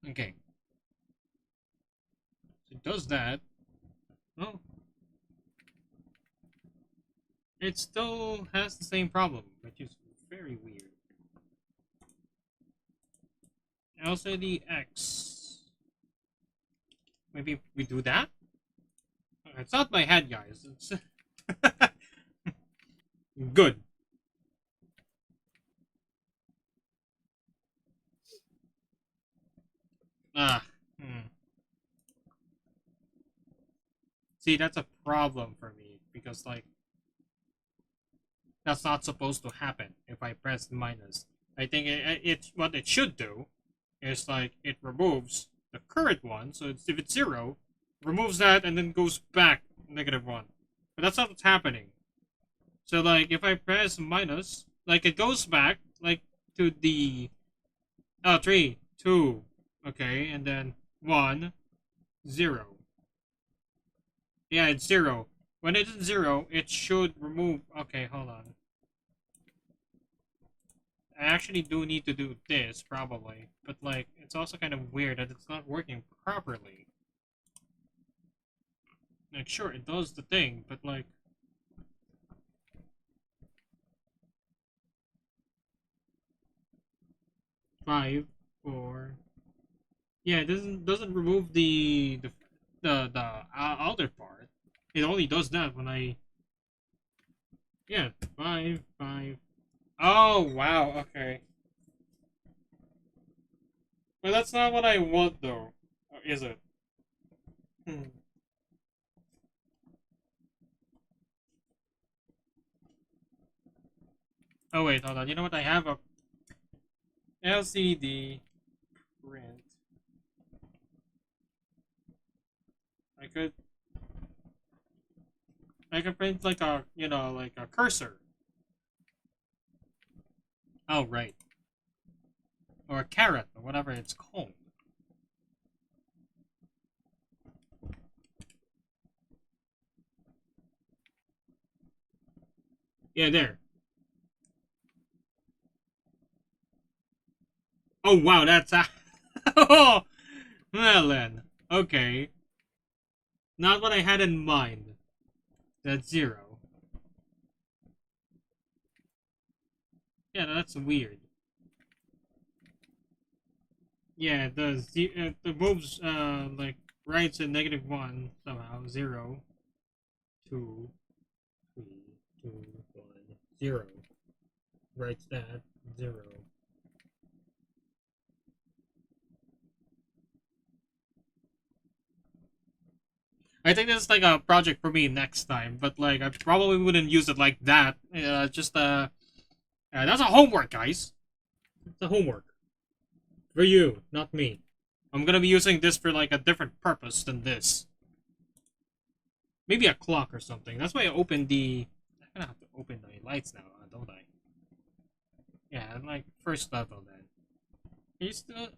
Okay. So it does that. Oh. It still has the same problem, which is very weird. LCD X. Maybe we do that? It's not my head, guys. It's good. Ah. Hmm. See, that's a problem for me because, like, that's not supposed to happen if I press minus. I think what it should do is like it removes the current one, so if it's 0, removes that and then goes back -1. But that's not what's happening. So like if I press minus, like it goes back like to the 3, 2, okay, and then 1, 0. Yeah, it's 0. When it's 0, it should remove. Okay, hold on. I actually do need to do this, probably. But, like, it's also kind of weird that it's not working properly. Like, sure, it does the thing, but, like... 5, 4... Yeah, it doesn't remove the other part. It only does that when I... Yeah, 5, 5... Oh, wow, okay. But that's not what I want, though. Or is it? Hmm. Oh, wait, hold on. You know what? I have a LCD print. I could print like a like a cursor. Oh right. Or a carrot or whatever it's called. Yeah, there. Oh wow, that's oh well then. Okay. Not what I had in mind. That's 0. Yeah, that's weird. Yeah, the moves like writes a -1 somehow. 0, 2, 3, 2, 1, 0. Writes that 0. I think this is like a project for me next time, but like I probably wouldn't use it like that. That's a homework, guys. It's a homework for you, not me. I'm gonna be using this for like a different purpose than this. Maybe a clock or something. That's why I opened the. I'm gonna have to open the lights now, don't I? Yeah, like first level then. Can you still?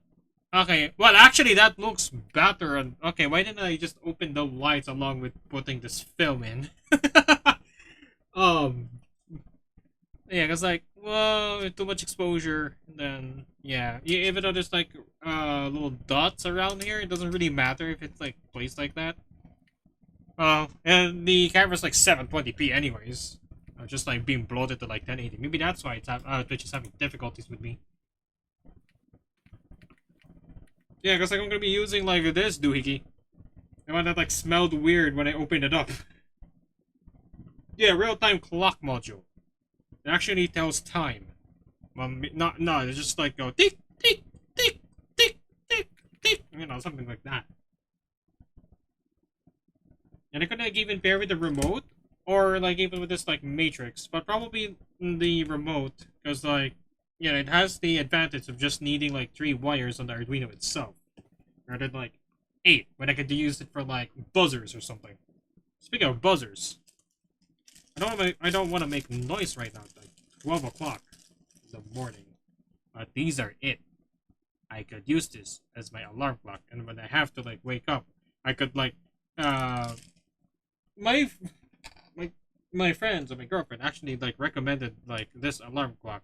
Okay, well, actually, that looks better. And okay, why didn't I just open the lights along with putting this film in? um, yeah, cause like, whoa, too much exposure. Then yeah, even though there's like little dots around here, it doesn't really matter if it's like placed like that. And the camera's like 720p anyways. Just like being bloated to like 1080. Maybe that's why Twitch is having difficulties with me. Yeah, because like, I'm gonna be using like this doohickey. The one that like smelled weird when I opened it up. Yeah, real-time clock module. It actually tells time. No, it's just like go tick, tick, tick, tick, tick, tick. You know, something like that. and I could like even pair with the remote, or like even with this like matrix, but probably the remote, because like it has the advantage of just needing like 3 wires on the Arduino itself, rather than like 8, when I could use it for like buzzers or something. Speaking of buzzers, I don't want to make noise right now. It's like 12 o'clock in the morning, but these are it. I could use this as my alarm clock, and when I have to like wake up, I could like uh my my my friends or my girlfriend actually like recommended like this alarm clock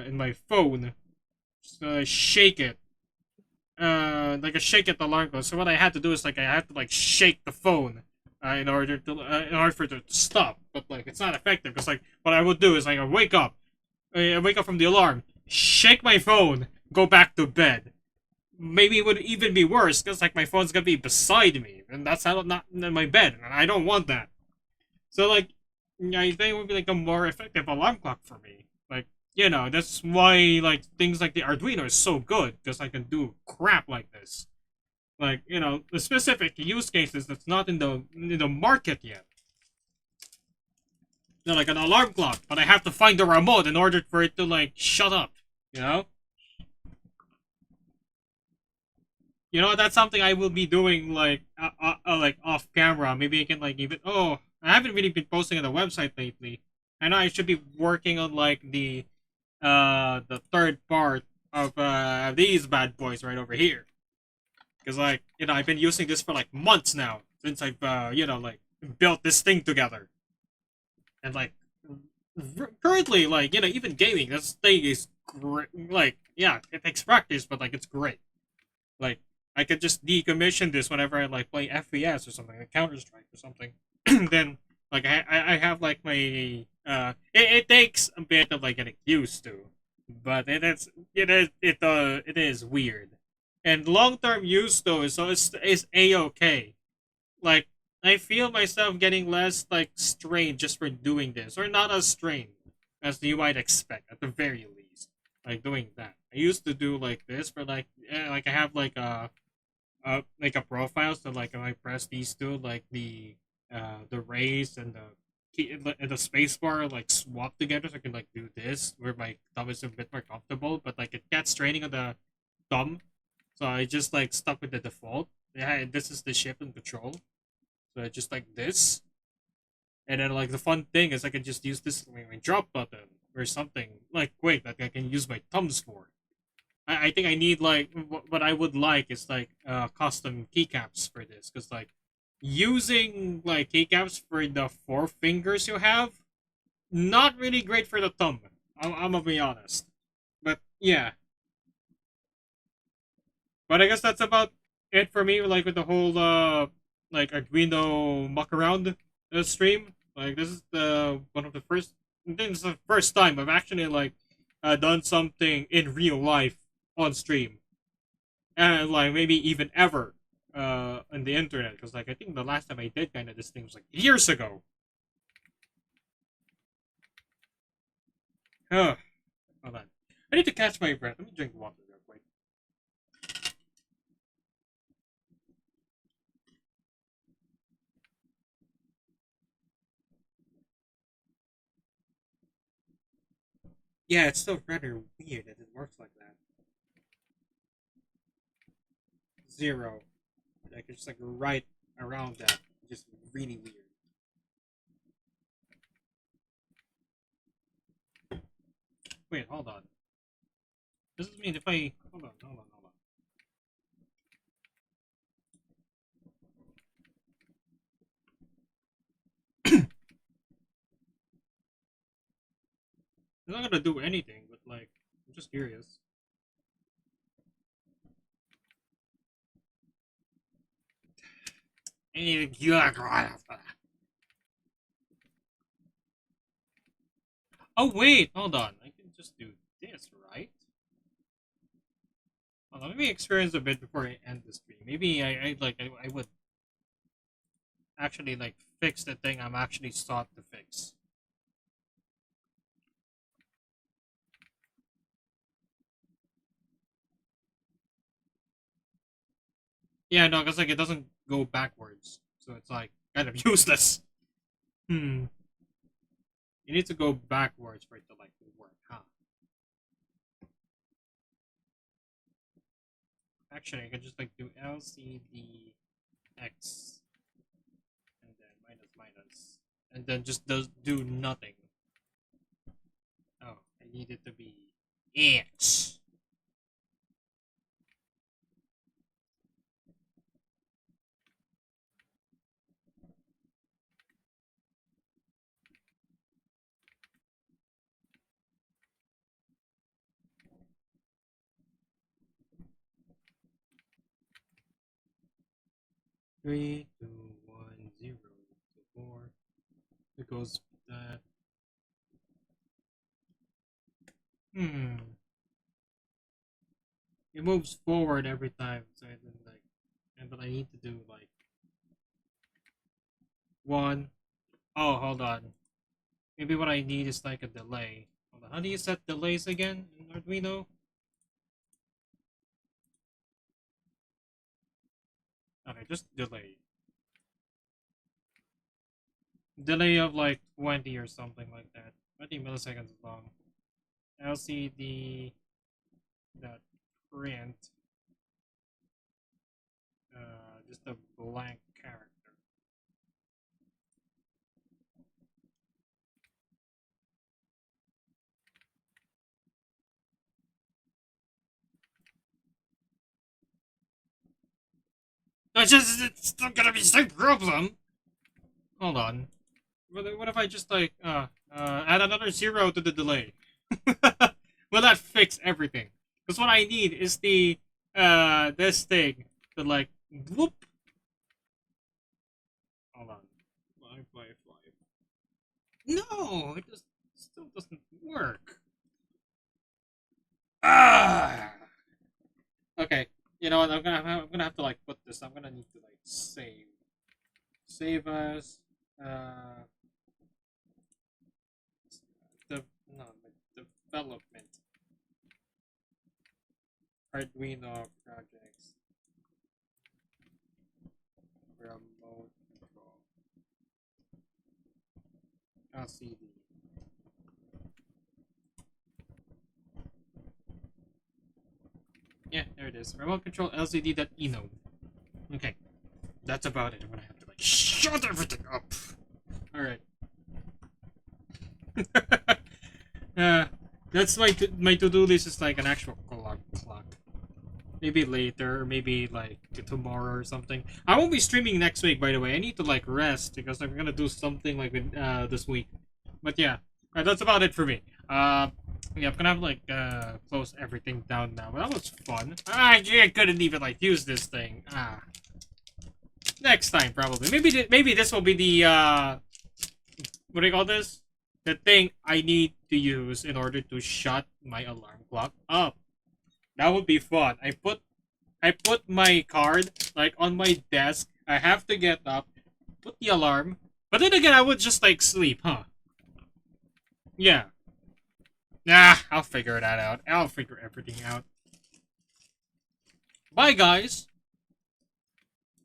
in my phone, so I shake it like a shake at the alarm clock. So what I had to do is like I had to like shake the phone in order for it to stop, but like it's not effective because like what I would do is like I wake up from the alarm, shake my phone, go back to bed. Maybe it would even be worse because like my phone's gonna be beside me, and that's not in my bed, and I don't want that. So like, I think it would be like a more effective alarm clock for me. Like, that's why like things like the Arduino is so good because I can do crap like this. Like, the specific use cases that's not in the market yet. Like an alarm clock, but I have to find the remote in order for it to like shut up. You know. That's something I will be doing like off camera. Maybe I can like even. Oh, I haven't really been posting on the website lately. I know I should be working on like the third part of these bad boys right over here. Because like I've been using this for like months now since I've like built this thing together, and like currently like even gaming, this thing is great. Like yeah, it takes practice, but like it's great. Like I could just decommission this whenever I like play FPS or something, like Counter Strike or something. Then like I have like my it takes a bit of like getting used to, but it is weird. And long term use though is a okay. Like I feel myself getting less like strained just for doing this, or not as strained as you might expect at the very least. Like doing that, I used to do like this for like I have like a profile, so like if I press these two, like the raise and the key and the space bar like swap together, so I can like do this where my thumb is a bit more comfortable, but like it gets straining on the thumb, so I just like stuck with the default. Yeah, this is the shift and control, so I just like this, and then like the fun thing is I can just use this like, my drop button or something like quick that I can use my thumbs for. I think I need like what I would like is like custom keycaps for this, because like using like keycaps for the 4 fingers you have, not really great for the thumb. I'm gonna be honest, but yeah. But I guess that's about it for me. Like with the whole like Arduino muck around stream. Like this is the one of the first. I think this is the first time I've actually like done something in real life on stream, and like maybe even ever on the internet, because like I think the last time I did kind of this thing was like years ago. Ugh, hold on, I need to catch my breath. Let me drink water real quick. Yeah, it's still rather weird that it works like that. 0, like it's just like right around that, just really weird. Wait, hold on. Does this mean if I hold on? It's not gonna do anything, but like I'm just curious. Oh wait, hold on. I can just do this, right? Hold on, let me experience a bit before I end the stream. Maybe I would actually like fix the thing I'm actually sought to fix. Yeah, no, because like it doesn't go backwards. so it's like kind of useless. You need to go backwards for it to like work, huh? Actually, I can just like do LCD X and then minus minus, and then just does do nothing. Oh, I need it to be X. 3, 2, 1, 0, 4. It goes that. It moves forward every time, so I then like, but I need to do like one. Oh, hold on. Maybe what I need is like a delay. Hold on. How do you set delays again in Arduino? Okay, just delay. Delay of like 20 or something like that. 20 milliseconds long. LCD dot print. Just a blank character. It's still gonna be the same problem. Hold on. What if I just like add another 0 to the delay? Will that fix everything? Because what I need is the this thing to like whoop. Hold on. 555. No, it just still doesn't work. Ah. Okay. You know what? I'm gonna have to like put this. I'm gonna need to like save as the no like development Arduino projects remote control LCD. Yeah, there it is. Remote control LCD.eno. Okay, that's about it. I'm gonna have to like shut everything up. All right. That's my to-do list is like an actual clock. Maybe later, or maybe like tomorrow or something. I won't be streaming next week, by the way. I need to like rest because I'm gonna do something like this week. But yeah, that's about it for me. Yeah, I'm gonna have like close everything down now. But that was fun. I couldn't even like use this thing. Next time probably. Maybe this will be the what do you call this? The thing I need to use in order to shut my alarm clock up. That would be fun. I put my card like on my desk. I have to get up, put the alarm. But then again, I would just like sleep, huh? Yeah. Nah, I'll figure that out. I'll figure everything out. Bye, guys.